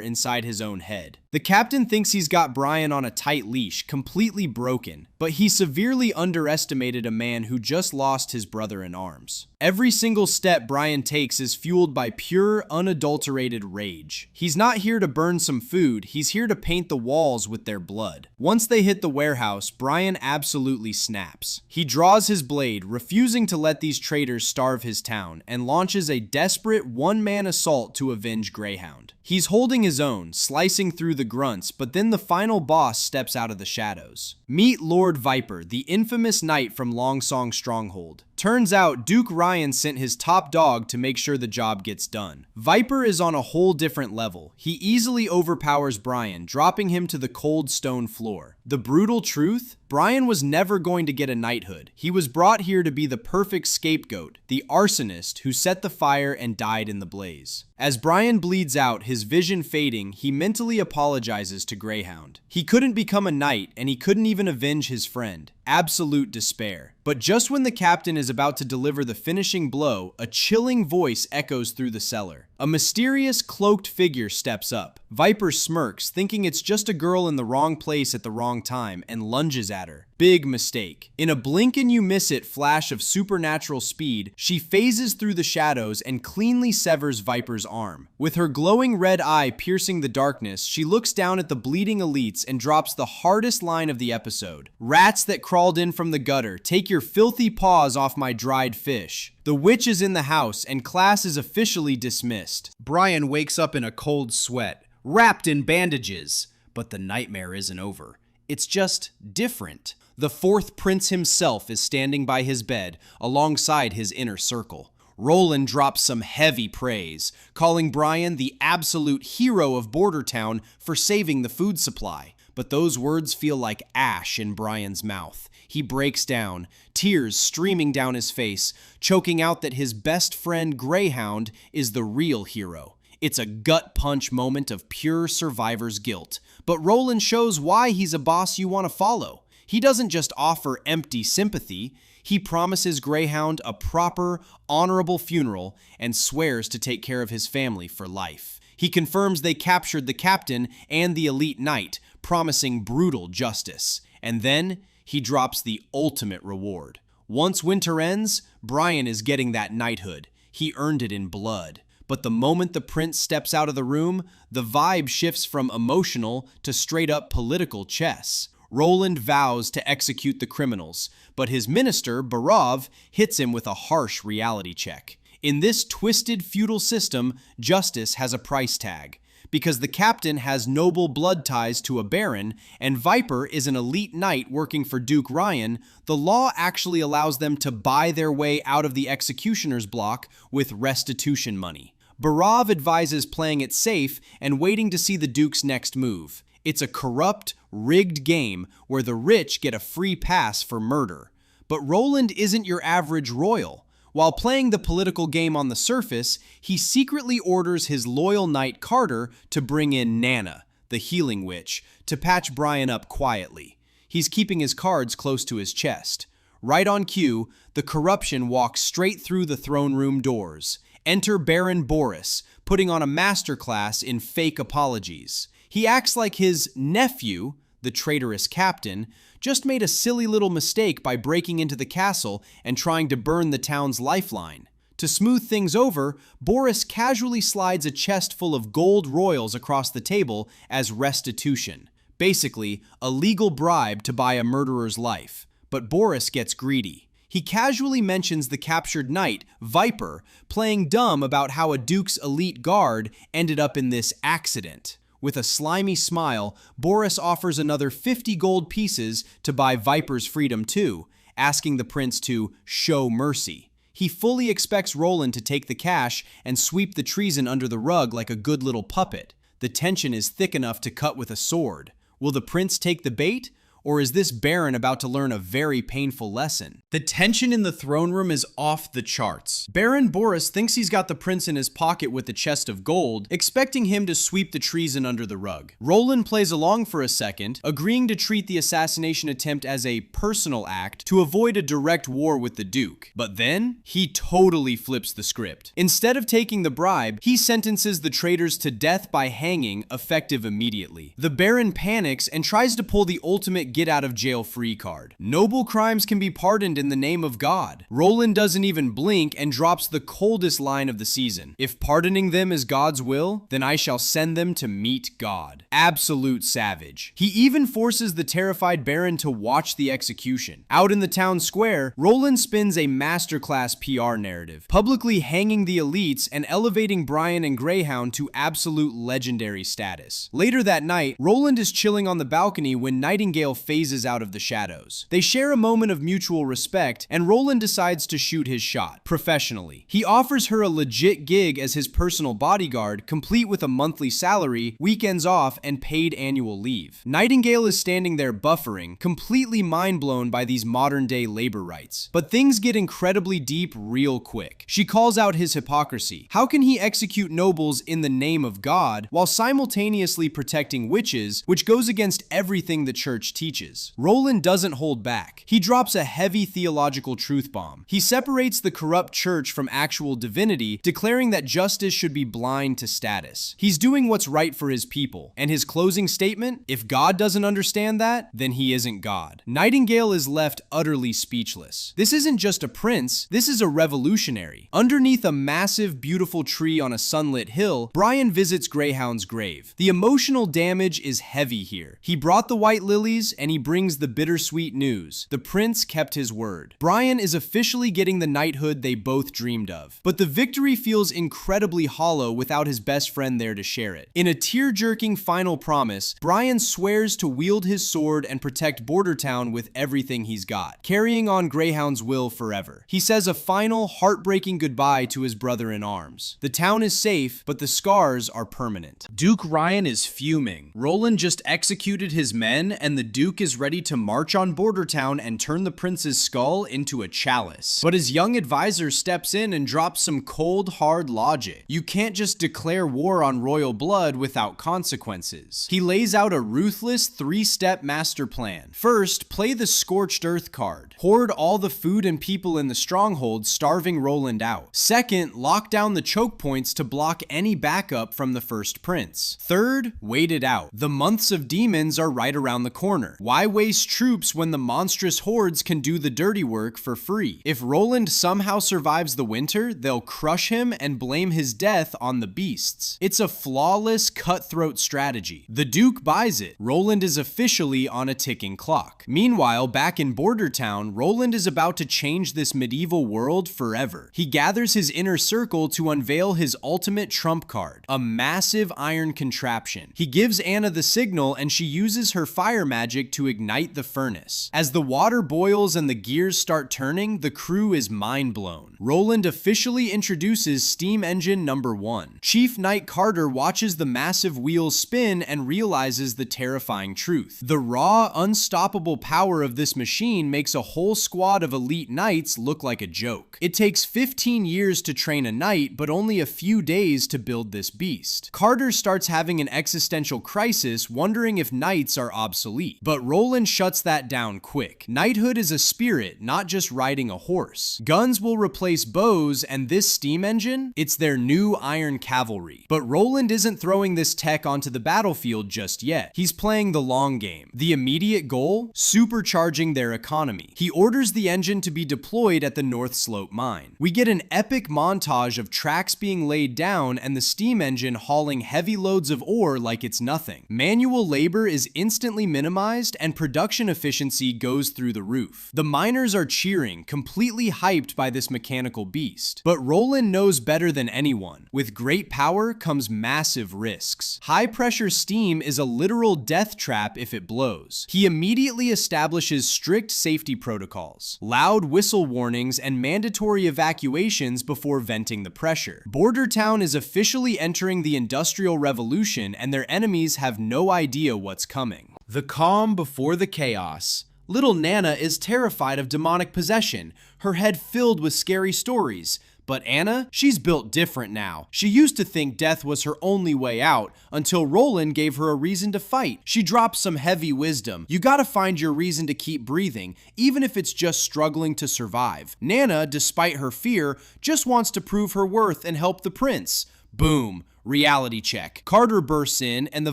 inside his own head. The captain thinks he's got Brian on a tight leash, completely broken, but he severely underestimated a man who just lost his brother in arms. Every single step Brian takes is fueled by pure, unadulterated rage. He's not here to burn some food, he's here to paint the walls with their blood. Once they hit the warehouse, Brian absolutely snaps. He draws his blade, refusing to let these traitors starve his town, and launches a desperate one-man assault to avenge Greyhound. He's holding his own, slicing through the grunts, but then the final boss steps out of the shadows. Meet Lord Viper, the infamous knight from Longsong Stronghold. Turns out Duke Ryan sent his top dog to make sure the job gets done. Viper is on a whole different level. He easily overpowers Brian, dropping him to the cold stone floor. The brutal truth? Brian was never going to get a knighthood. He was brought here to be the perfect scapegoat, the arsonist who set the fire and died in the blaze. As Brian bleeds out, his vision fading, he mentally apologizes to Greyhound. He couldn't become a knight, and he couldn't even avenge his friend. Absolute despair. But just when the captain is about to deliver the finishing blow, a chilling voice echoes through the cellar. A mysterious, cloaked figure steps up. Viper smirks, thinking it's just a girl in the wrong place at the wrong time, and lunges at her. Big mistake. In a blink and you miss it flash of supernatural speed, she phases through the shadows and cleanly severs Viper's arm. With her glowing red eye piercing the darkness, she looks down at the bleeding elites and drops the hardest line of the episode. Rats that crawled in from the gutter, take your filthy paws off my dried fish. The witch is in the house, and class is officially dismissed. Brian wakes up in a cold sweat, wrapped in bandages. But the nightmare isn't over. It's just different. The fourth prince himself is standing by his bed, alongside his inner circle. Roland drops some heavy praise, calling Brian the absolute hero of Bordertown for saving the food supply. But those words feel like ash in Brian's mouth. He breaks down, tears streaming down his face, choking out that his best friend Greyhound is the real hero. It's a gut punch moment of pure survivor's guilt. But Roland shows why he's a boss you want to follow. He doesn't just offer empty sympathy. He promises Greyhound a proper, honorable funeral and swears to take care of his family for life. He confirms they captured the captain and the elite knight, promising brutal justice. And then he drops the ultimate reward. Once winter ends, Brian is getting that knighthood. He earned it in blood. But the moment the prince steps out of the room, the vibe shifts from emotional to straight-up political chess. Roland vows to execute the criminals, but his minister, Barov, hits him with a harsh reality check. In this twisted feudal system, justice has a price tag. Because the captain has noble blood ties to a baron, and Viper is an elite knight working for Duke Ryan, the law actually allows them to buy their way out of the executioner's block with restitution money. Barov advises playing it safe and waiting to see the Duke's next move. It's a corrupt, rigged game where the rich get a free pass for murder. But Roland isn't your average royal. While playing the political game on the surface, he secretly orders his loyal knight Carter to bring in Nana, the healing witch, to patch Brian up quietly. He's keeping his cards close to his chest. Right on cue, the corruption walks straight through the throne room doors. Enter Baron Boris, putting on a masterclass in fake apologies. He acts like his nephew, the traitorous captain, just made a silly little mistake by breaking into the castle and trying to burn the town's lifeline. To smooth things over, Boris casually slides a chest full of gold royals across the table as restitution. Basically, a legal bribe to buy a murderer's life. But Boris gets greedy. He casually mentions the captured knight, Viper, playing dumb about how a duke's elite guard ended up in this accident. With a slimy smile, Boris offers another 50 gold pieces to buy Viper's freedom too, asking the prince to show mercy. He fully expects Roland to take the cash and sweep the treason under the rug like a good little puppet. The tension is thick enough to cut with a sword. Will the prince take the bait? Or is this Baron about to learn a very painful lesson? The tension in the throne room is off the charts. Baron Boris thinks he's got the prince in his pocket with the chest of gold, expecting him to sweep the treason under the rug. Roland plays along for a second, agreeing to treat the assassination attempt as a personal act to avoid a direct war with the Duke. But then, he totally flips the script. Instead of taking the bribe, he sentences the traitors to death by hanging, effective immediately. The Baron panics and tries to pull the ultimate get out of jail free card. Noble crimes can be pardoned in the name of God. Roland doesn't even blink and drops the coldest line of the season. If pardoning them is God's will, then I shall send them to meet God. Absolute savage. He even forces the terrified Baron to watch the execution. Out in the town square, Roland spins a masterclass PR narrative, publicly hanging the elites and elevating Brian and Greyhound to absolute legendary status. Later that night, Roland is chilling on the balcony when Nightingale phases out of the shadows. They share a moment of mutual respect, and Roland decides to shoot his shot, professionally. He offers her a legit gig as his personal bodyguard, complete with a monthly salary, weekends off, and paid annual leave. Nightingale is standing there buffering, completely mind-blown by these modern-day labor rights. But things get incredibly deep real quick. She calls out his hypocrisy. How can he execute nobles in the name of God while simultaneously protecting witches, which goes against everything the church teaches? Roland doesn't hold back. He drops a heavy theological truth bomb. He separates the corrupt church from actual divinity, declaring that justice should be blind to status. He's doing what's right for his people. And his closing statement? If God doesn't understand that, then he isn't God. Nightingale is left utterly speechless. This isn't just a prince, this is a revolutionary. Underneath a massive, beautiful tree on a sunlit hill, Brian visits Greyhound's grave. The emotional damage is heavy here. He brought the white lilies, and he brings the bittersweet news. The prince kept his word. Brian is officially getting the knighthood they both dreamed of. But the victory feels incredibly hollow without his best friend there to share it. In a tear-jerking final promise, Brian swears to wield his sword and protect Bordertown with everything he's got, carrying on Greyhound's will forever. He says a final, heartbreaking goodbye to his brother-in-arms. The town is safe, but the scars are permanent. Duke Ryan is fuming. Roland just executed his men, and the Duke is ready to march on Bordertown and turn the prince's skull into a chalice. But his young advisor steps in and drops some cold, hard logic. You can't just declare war on royal blood without consequences. He lays out a ruthless three-step master plan. First, play the scorched earth card. Hoard all the food and people in the stronghold, starving Roland out. Second, lock down the choke points to block any backup from the first prince. Third, wait it out. The months of demons are right around the corner. Why waste troops when the monstrous hordes can do the dirty work for free? If Roland somehow survives the winter, they'll crush him and blame his death on the beasts. It's a flawless, cutthroat strategy. The Duke buys it. Roland is officially on a ticking clock. Meanwhile, back in Bordertown, Roland is about to change this medieval world forever. He gathers his inner circle to unveil his ultimate trump card, a massive iron contraption. He gives Anna the signal, and she uses her fire magic to ignite the furnace. As the water boils and the gears start turning, the crew is mind blown. Roland officially introduces steam engine number 1. Chief Knight Carter watches the massive wheels spin and realizes the terrifying truth. The raw, unstoppable power of this machine makes a whole squad of elite knights look like a joke. It takes 15 years to train a knight, but only a few days to build this beast. Carter starts having an existential crisis, wondering if knights are obsolete. But Roland shuts that down quick. Knighthood is a spirit, not just riding a horse. Guns will replace bows, and this steam engine? It's their new iron cavalry. But Roland isn't throwing this tech onto the battlefield just yet. He's playing the long game. The immediate goal? Supercharging their economy. He orders the engine to be deployed at the North Slope mine. We get an epic montage of tracks being laid down and the steam engine hauling heavy loads of ore like it's nothing. Manual labor is instantly minimized and production efficiency goes through the roof. The miners are cheering, completely hyped by this mechanical beast. But Roland knows better than anyone. With great power comes massive risks. High-pressure steam is a literal death trap if it blows. He immediately establishes strict safety protocols protocols, loud whistle warnings, and mandatory evacuations before venting the pressure. Border Town is officially entering the Industrial Revolution, and their enemies have no idea what's coming. The calm before the chaos. Little Nana is terrified of demonic possession, her head filled with scary stories. But Anna, she's built different now. She used to think death was her only way out, until Roland gave her a reason to fight. She drops some heavy wisdom. You gotta find your reason to keep breathing, even if it's just struggling to survive. Nana, despite her fear, just wants to prove her worth and help the prince. Boom. Reality check. Carter bursts in and the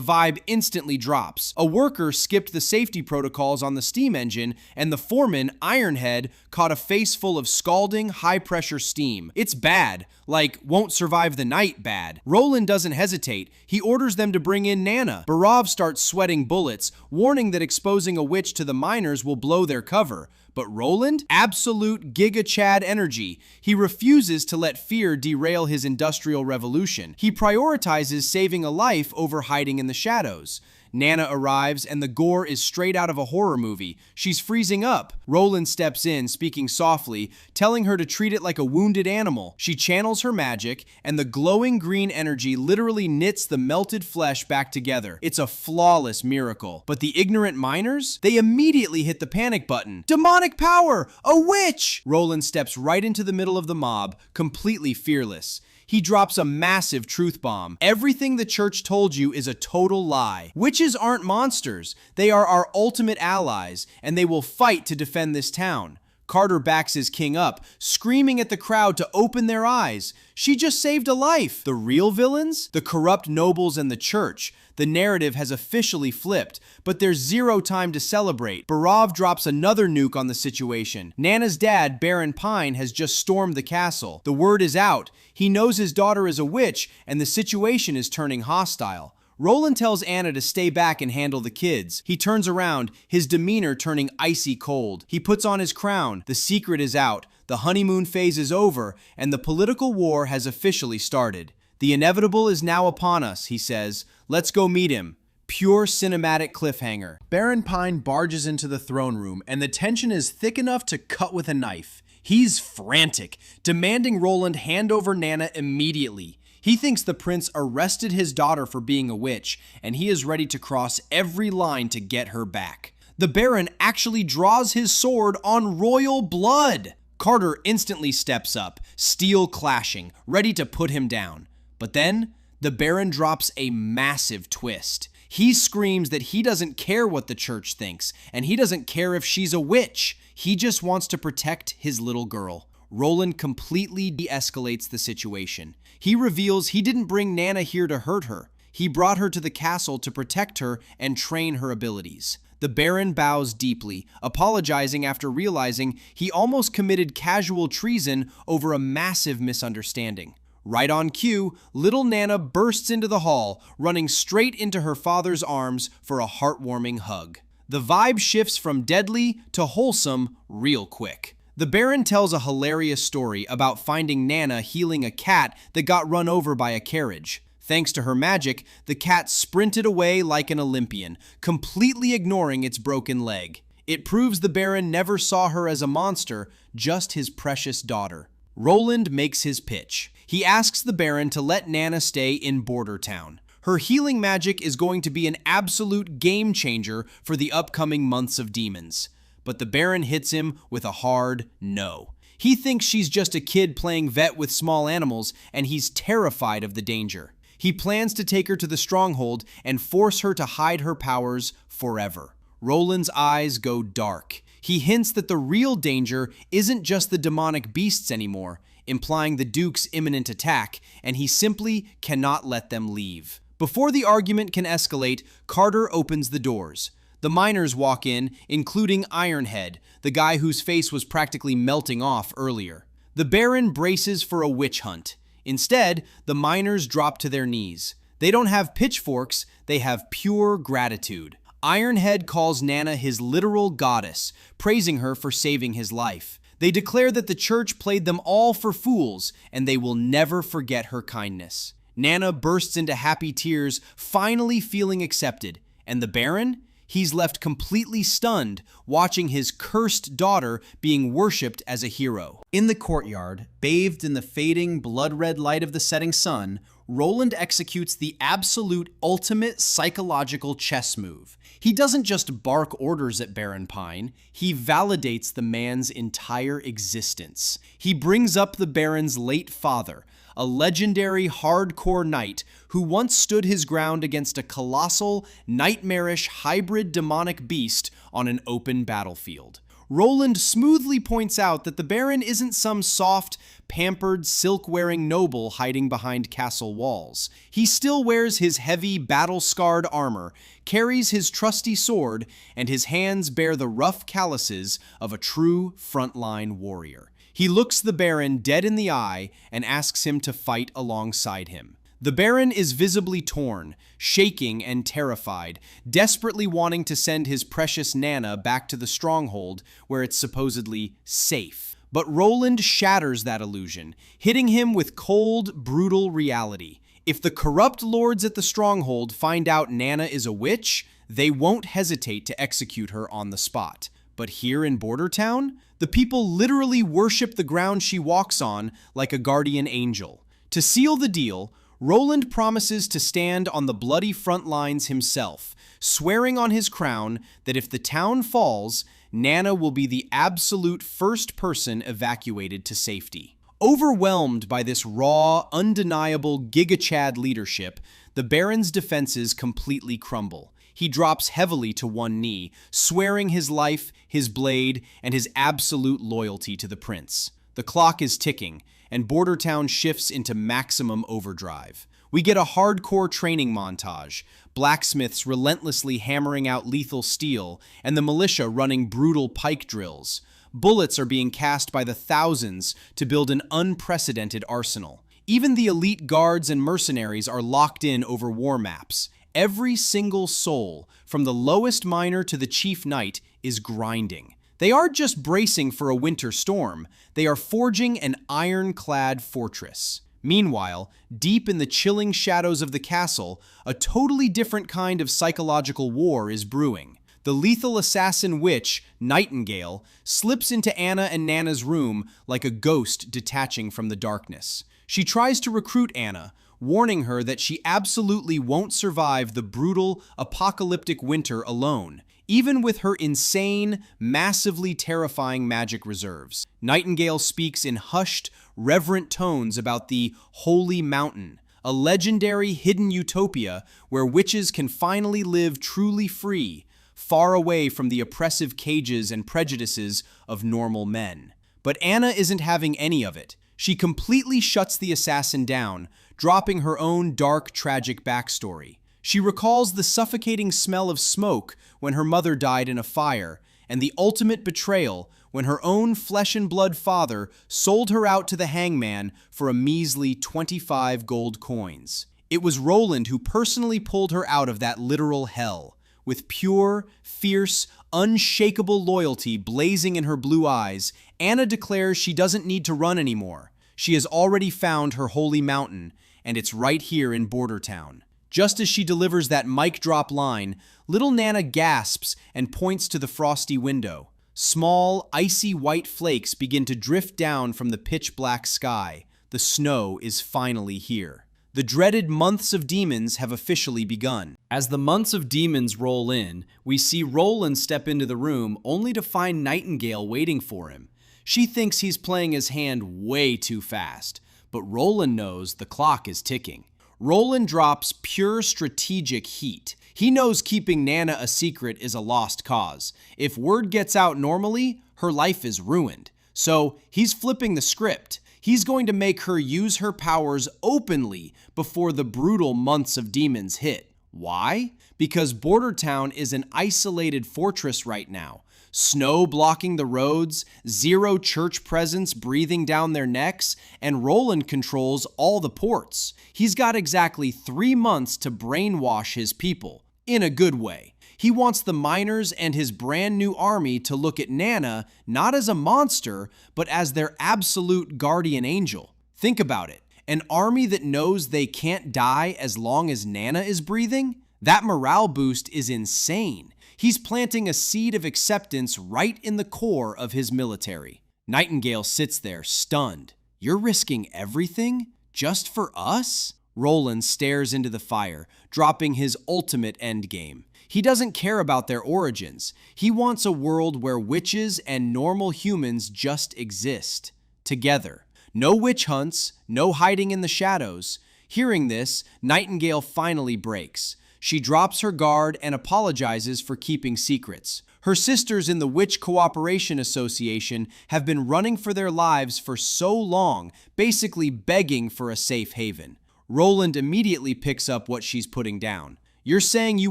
vibe instantly drops. A worker skipped the safety protocols on the steam engine, and the foreman, Ironhead, caught a face full of scalding, high-pressure steam. It's bad. Like, won't survive the night bad. Roland doesn't hesitate. He orders them to bring in Nana. Barav starts sweating bullets, warning that exposing a witch to the miners will blow their cover. But Roland? Absolute Giga Chad energy. He refuses to let fear derail his industrial revolution. He prioritizes saving a life over hiding in the shadows. Nana arrives, and the gore is straight out of a horror movie. She's freezing up. Roland steps in, speaking softly, telling her to treat it like a wounded animal. She channels her magic, and the glowing green energy literally knits the melted flesh back together. It's a flawless miracle. But the ignorant miners? They immediately hit the panic button. Demonic power! A witch! Roland steps right into the middle of the mob, completely fearless. He drops a massive truth bomb. Everything the church told you is a total lie. Witches aren't monsters. They are our ultimate allies, and they will fight to defend this town. Carter backs his king up, screaming at the crowd to open their eyes. She just saved a life. The real villains? The corrupt nobles and the church. The narrative has officially flipped, but there's zero time to celebrate. Barav drops another nuke on the situation. Nana's dad, Baron Pine, has just stormed the castle. The word is out. He knows his daughter is a witch, and the situation is turning hostile. Roland tells Anna to stay back and handle the kids. He turns around, his demeanor turning icy cold. He puts on his crown. The secret is out. The honeymoon phase is over, and the political war has officially started. The inevitable is now upon us, he says. Let's go meet him. Pure cinematic cliffhanger. Baron Pine barges into the throne room, and the tension is thick enough to cut with a knife. He's frantic, demanding Roland hand over Nana immediately. He thinks the prince arrested his daughter for being a witch, and he is ready to cross every line to get her back. The Baron actually draws his sword on royal blood. Carter instantly steps up, steel clashing, ready to put him down. But then, the Baron drops a massive twist. He screams that he doesn't care what the church thinks, and he doesn't care if she's a witch. He just wants to protect his little girl. Roland completely de-escalates the situation. He reveals he didn't bring Nana here to hurt her. He brought her to the castle to protect her and train her abilities. The Baron bows deeply, apologizing after realizing he almost committed casual treason over a massive misunderstanding. Right on cue, little Nana bursts into the hall, running straight into her father's arms for a heartwarming hug. The vibe shifts from deadly to wholesome real quick. The Baron tells a hilarious story about finding Nana healing a cat that got run over by a carriage. Thanks to her magic, the cat sprinted away like an Olympian, completely ignoring its broken leg. It proves the Baron never saw her as a monster, just his precious daughter. Roland makes his pitch. He asks the Baron to let Nana stay in Border Town. Her healing magic is going to be an absolute game changer for the upcoming months of demons. But the Baron hits him with a hard no. He thinks she's just a kid playing vet with small animals, and he's terrified of the danger. He plans to take her to the stronghold and force her to hide her powers forever. Roland's eyes go dark. He hints that the real danger isn't just the demonic beasts anymore, implying the Duke's imminent attack, and he simply cannot let them leave. Before the argument can escalate, Carter opens the doors. The miners walk in, including Ironhead, the guy whose face was practically melting off earlier. The Baron braces for a witch hunt. Instead, the miners drop to their knees. They don't have pitchforks, they have pure gratitude. Ironhead calls Nana his literal goddess, praising her for saving his life. They declare that the church played them all for fools, and they will never forget her kindness. Nana bursts into happy tears, finally feeling accepted. And the Baron? He's left completely stunned, watching his cursed daughter being worshipped as a hero. In the courtyard, bathed in the fading, blood-red light of the setting sun, Roland executes the absolute ultimate psychological chess move. He doesn't just bark orders at Baron Pine, he validates the man's entire existence. He brings up the Baron's late father, a legendary hardcore knight who once stood his ground against a colossal, nightmarish hybrid demonic beast on an open battlefield. Roland smoothly points out that the Baron isn't some soft, pampered, silk-wearing noble hiding behind castle walls. He still wears his heavy, battle-scarred armor, carries his trusty sword, and his hands bear the rough calluses of a true frontline warrior. He looks the Baron dead in the eye and asks him to fight alongside him. The Baron is visibly torn, shaking and terrified, desperately wanting to send his precious Nana back to the stronghold where it's supposedly safe. But Roland shatters that illusion, hitting him with cold, brutal reality. If the corrupt lords at the stronghold find out Nana is a witch, they won't hesitate to execute her on the spot. But here in Border Town, the people literally worship the ground she walks on like a guardian angel. To seal the deal, Roland promises to stand on the bloody front lines himself, swearing on his crown that if the town falls, Nana will be the absolute first person evacuated to safety. Overwhelmed by this raw, undeniable Giga-Chad leadership, the Baron's defenses completely crumble. He drops heavily to one knee, swearing his life, his blade, and his absolute loyalty to the prince. The clock is ticking, and Border Town shifts into maximum overdrive. We get a hardcore training montage, blacksmiths relentlessly hammering out lethal steel, and the militia running brutal pike drills. Bullets are being cast by the thousands to build an unprecedented arsenal. Even the elite guards and mercenaries are locked in over war maps. Every single soul, from the lowest miner to the chief knight, is grinding. They aren't just bracing for a winter storm, they are forging an ironclad fortress. Meanwhile, deep in the chilling shadows of the castle, a totally different kind of psychological war is brewing. The lethal assassin witch, Nightingale, slips into Anna and Nana's room like a ghost detaching from the darkness. She tries to recruit Anna, warning her that she absolutely won't survive the brutal, apocalyptic winter alone, even with her insane, massively terrifying magic reserves. Nightingale speaks in hushed, reverent tones about the Holy Mountain, a legendary hidden utopia where witches can finally live truly free, far away from the oppressive cages and prejudices of normal men. But Anna isn't having any of it. She completely shuts the assassin down, dropping her own dark, tragic backstory. She recalls the suffocating smell of smoke when her mother died in a fire, and the ultimate betrayal when her own flesh-and-blood father sold her out to the hangman for a measly 25 gold coins. It was Roland who personally pulled her out of that literal hell. With pure, fierce, unshakable loyalty blazing in her blue eyes, Anna declares she doesn't need to run anymore. She has already found her holy mountain, and it's right here in Border Town. Just as she delivers that mic drop line, little Nana gasps and points to the frosty window. Small, icy white flakes begin to drift down from the pitch-black sky. The snow is finally here. The dreaded months of demons have officially begun. As the months of demons roll in, we see Roland step into the room only to find Nightingale waiting for him. She thinks he's playing his hand way too fast, but Roland knows the clock is ticking. Roland drops pure strategic heat. He knows keeping Nana a secret is a lost cause. If word gets out normally, her life is ruined. So he's flipping the script. He's going to make her use her powers openly before the brutal months of demons hit. Why? Because Border Town is an isolated fortress right now. Snow blocking the roads, zero church presence breathing down their necks, and Roland controls all the ports. He's got exactly 3 months to brainwash his people, in a good way. He wants the miners and his brand new army to look at Nana not as a monster, but as their absolute guardian angel. Think about it. An army that knows they can't die as long as Nana is breathing? That morale boost is insane. He's planting a seed of acceptance right in the core of his military. Nightingale sits there, stunned. You're risking everything? Just for us? Roland stares into the fire, dropping his ultimate endgame. He doesn't care about their origins. He wants a world where witches and normal humans just exist. Together. No witch hunts, no hiding in the shadows. Hearing this, Nightingale finally breaks. She drops her guard and apologizes for keeping secrets. Her sisters in the Witch Cooperation Association have been running for their lives for so long, basically begging for a safe haven. Roland immediately picks up what she's putting down. You're saying you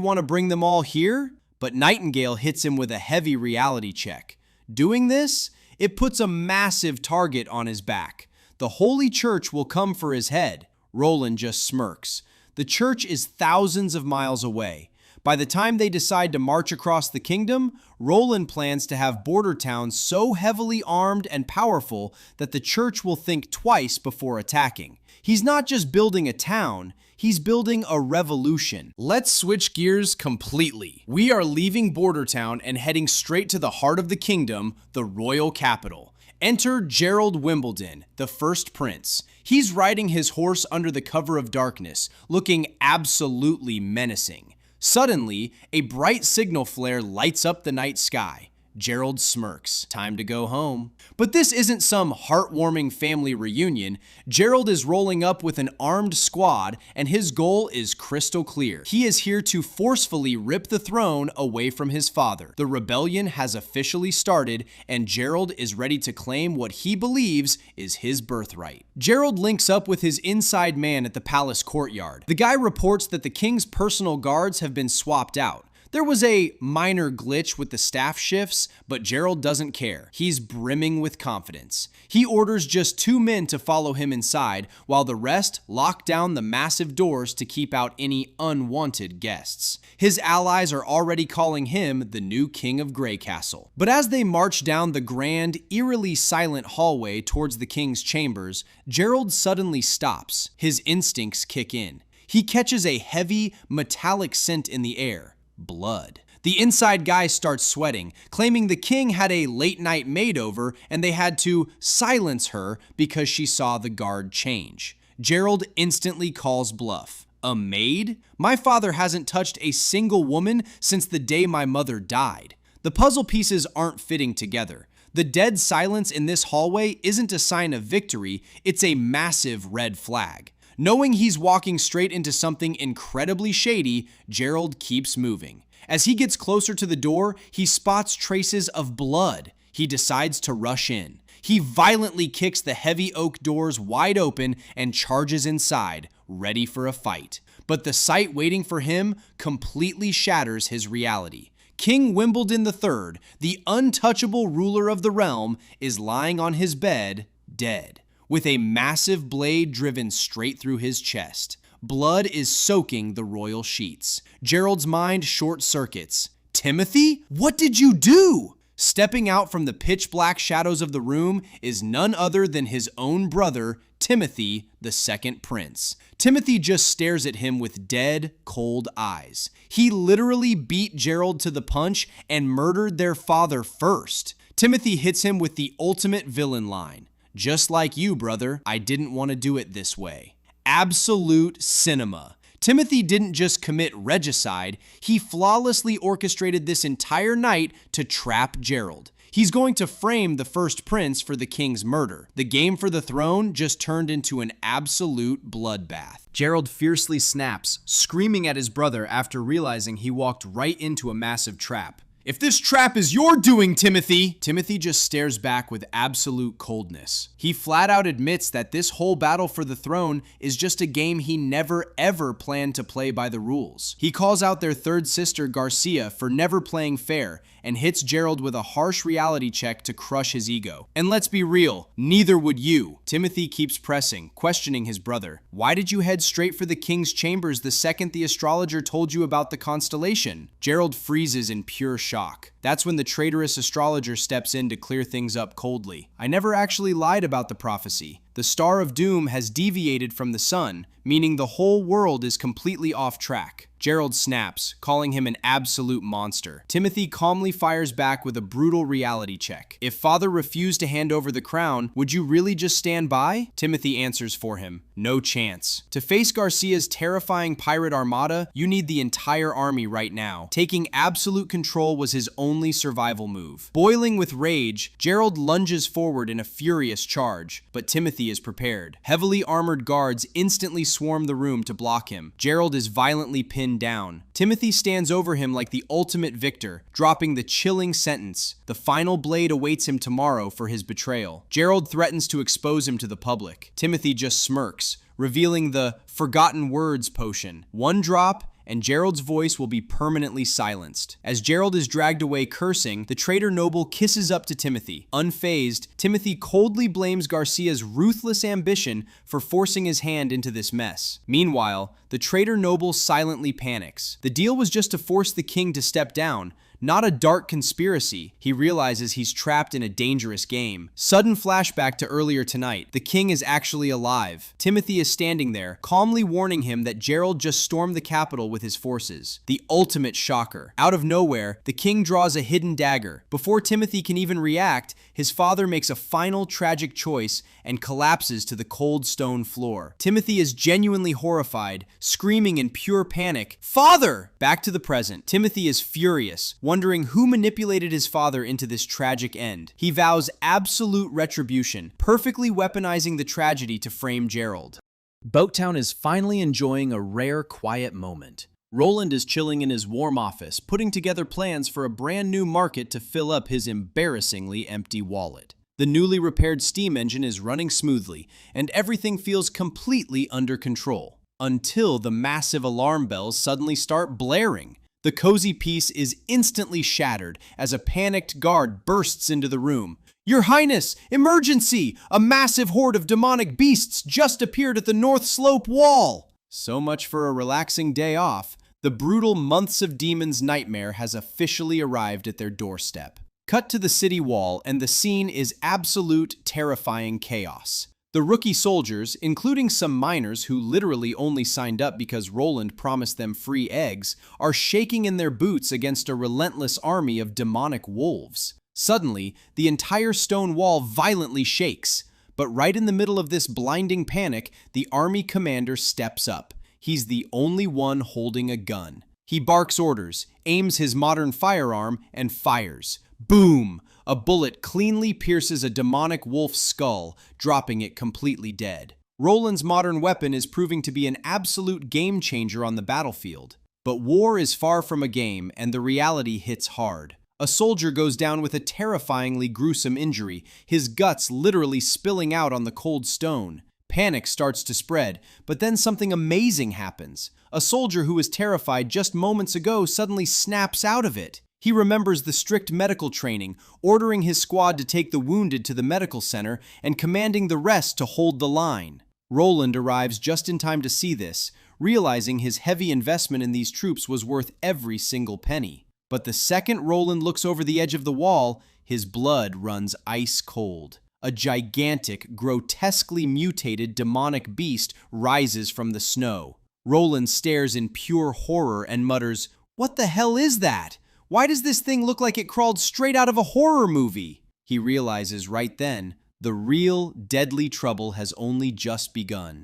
want to bring them all here? But Nightingale hits him with a heavy reality check. Doing this, it puts a massive target on his back. The Holy Church will come for his head. Roland just smirks. The church is thousands of miles away. By the time they decide to march across the kingdom, Roland plans to have border towns so heavily armed and powerful that the church will think twice before attacking. He's not just building a town, he's building a revolution. Let's switch gears completely. We are leaving Bordertown and heading straight to the heart of the kingdom, the royal capital. Enter Gerald Wimbledon, the first prince. He's riding his horse under the cover of darkness, looking absolutely menacing. Suddenly, a bright signal flare lights up the night sky. Gerald smirks. Time to go home. But this isn't some heartwarming family reunion. Gerald is rolling up with an armed squad, and his goal is crystal clear. He is here to forcefully rip the throne away from his father. The rebellion has officially started, and Gerald is ready to claim what he believes is his birthright. Gerald links up with his inside man at the palace courtyard. The guy reports that the king's personal guards have been swapped out. There was a minor glitch with the staff shifts, but Gerald doesn't care. He's brimming with confidence. He orders just 2 men to follow him inside, while the rest lock down the massive doors to keep out any unwanted guests. His allies are already calling him the new king of Grey Castle. But as they march down the grand, eerily silent hallway towards the king's chambers, Gerald suddenly stops. His instincts kick in. He catches a heavy, metallic scent in the air. Blood. The inside guy starts sweating, claiming the king had a late-night maid over and they had to silence her because she saw the guard change. Gerald instantly calls bluff. A maid? My father hasn't touched a single woman since the day my mother died. The puzzle pieces aren't fitting together. The dead silence in this hallway isn't a sign of victory, it's a massive red flag. Knowing he's walking straight into something incredibly shady, Gerald keeps moving. As he gets closer to the door, he spots traces of blood. He decides to rush in. He violently kicks the heavy oak doors wide open and charges inside, ready for a fight. But the sight waiting for him completely shatters his reality. King Wimbledon III, the untouchable ruler of the realm, is lying on his bed, dead, with a massive blade driven straight through his chest. Blood is soaking the royal sheets. Gerald's mind short circuits. Timothy? What did you do? Stepping out from the pitch black shadows of the room is none other than his own brother, Timothy, the second prince. Timothy just stares at him with dead, cold eyes. He literally beat Gerald to the punch and murdered their father first. Timothy hits him with the ultimate villain line. Just like you, brother, I didn't want to do it this way. Absolute cinema. Timothy didn't just commit regicide, he flawlessly orchestrated this entire night to trap Gerald. He's going to frame the first prince for the king's murder. The game for the throne just turned into an absolute bloodbath. Gerald fiercely snaps, screaming at his brother after realizing he walked right into a massive trap. If this trap is your doing, Timothy! Timothy just stares back with absolute coldness. He flat out admits that this whole battle for the throne is just a game he never ever planned to play by the rules. He calls out their third sister, Garcia, for never playing fair, and hits Gerald with a harsh reality check to crush his ego. And let's be real, neither would you. Timothy keeps pressing, questioning his brother. Why did you head straight for the king's chambers the second the astrologer told you about the constellation? Gerald freezes in pure shock. That's when the traitorous astrologer steps in to clear things up coldly. I never actually lied about the prophecy. The Star of Doom has deviated from the sun, meaning the whole world is completely off track. Gerald snaps, calling him an absolute monster. Timothy calmly fires back with a brutal reality check. If Father refused to hand over the crown, would you really just stand by? Timothy answers for him. No chance. To face Garcia's terrifying pirate armada, you need the entire army right now. Taking absolute control was his only survival move. Boiling with rage, Gerald lunges forward in a furious charge, but Timothy is prepared. Heavily armored guards instantly swarm the room to block him. Gerald is violently pinned down. Timothy stands over him like the ultimate victor, dropping the chilling sentence. The final blade awaits him tomorrow for his betrayal. Gerald threatens to expose him to the public. Timothy just smirks, revealing the forgotten words potion. One drop, and Gerald's voice will be permanently silenced. As Gerald is dragged away cursing, the traitor noble kisses up to Timothy. Unfazed, Timothy coldly blames Garcia's ruthless ambition for forcing his hand into this mess. Meanwhile, the traitor noble silently panics. The deal was just to force the king to step down, not a dark conspiracy. He realizes he's trapped in a dangerous game. Sudden flashback to earlier tonight. The king is actually alive. Timothy is standing there, calmly warning him that Gerald just stormed the capital with his forces. The ultimate shocker. Out of nowhere, the king draws a hidden dagger. Before Timothy can even react, his father makes a final tragic choice and collapses to the cold stone floor. Timothy is genuinely horrified, screaming in pure panic, "Father!" Back to the present. Timothy is furious, wondering who manipulated his father into this tragic end. He vows absolute retribution, perfectly weaponizing the tragedy to frame Gerald. Boattown is finally enjoying a rare, quiet moment. Roland is chilling in his warm office, putting together plans for a brand new market to fill up his embarrassingly empty wallet. The newly repaired steam engine is running smoothly, and everything feels completely under control. Until the massive alarm bells suddenly start blaring. The cozy peace is instantly shattered as a panicked guard bursts into the room. "Your Highness! Emergency! A massive horde of demonic beasts just appeared at the North Slope wall!" So much for a relaxing day off. The brutal Months of Demons nightmare has officially arrived at their doorstep. Cut to the city wall, and the scene is absolute terrifying chaos. The rookie soldiers, including some miners who literally only signed up because Roland promised them free eggs, are shaking in their boots against a relentless army of demonic wolves. Suddenly, the entire stone wall violently shakes. But right in the middle of this blinding panic, the army commander steps up. He's the only one holding a gun. He barks orders, aims his modern firearm, and fires. Boom! A bullet cleanly pierces a demonic wolf's skull, dropping it completely dead. Roland's modern weapon is proving to be an absolute game changer on the battlefield. But war is far from a game, and the reality hits hard. A soldier goes down with a terrifyingly gruesome injury, his guts literally spilling out on the cold stone. Panic starts to spread, but then something amazing happens. A soldier who was terrified just moments ago suddenly snaps out of it. He remembers the strict medical training, ordering his squad to take the wounded to the medical center and commanding the rest to hold the line. Roland arrives just in time to see this, realizing his heavy investment in these troops was worth every single penny. But the second Roland looks over the edge of the wall, his blood runs ice cold. A gigantic, grotesquely mutated demonic beast rises from the snow. Roland stares in pure horror and mutters, "What the hell is that? Why does this thing look like it crawled straight out of a horror movie?" He realizes right then, the real, deadly trouble has only just begun.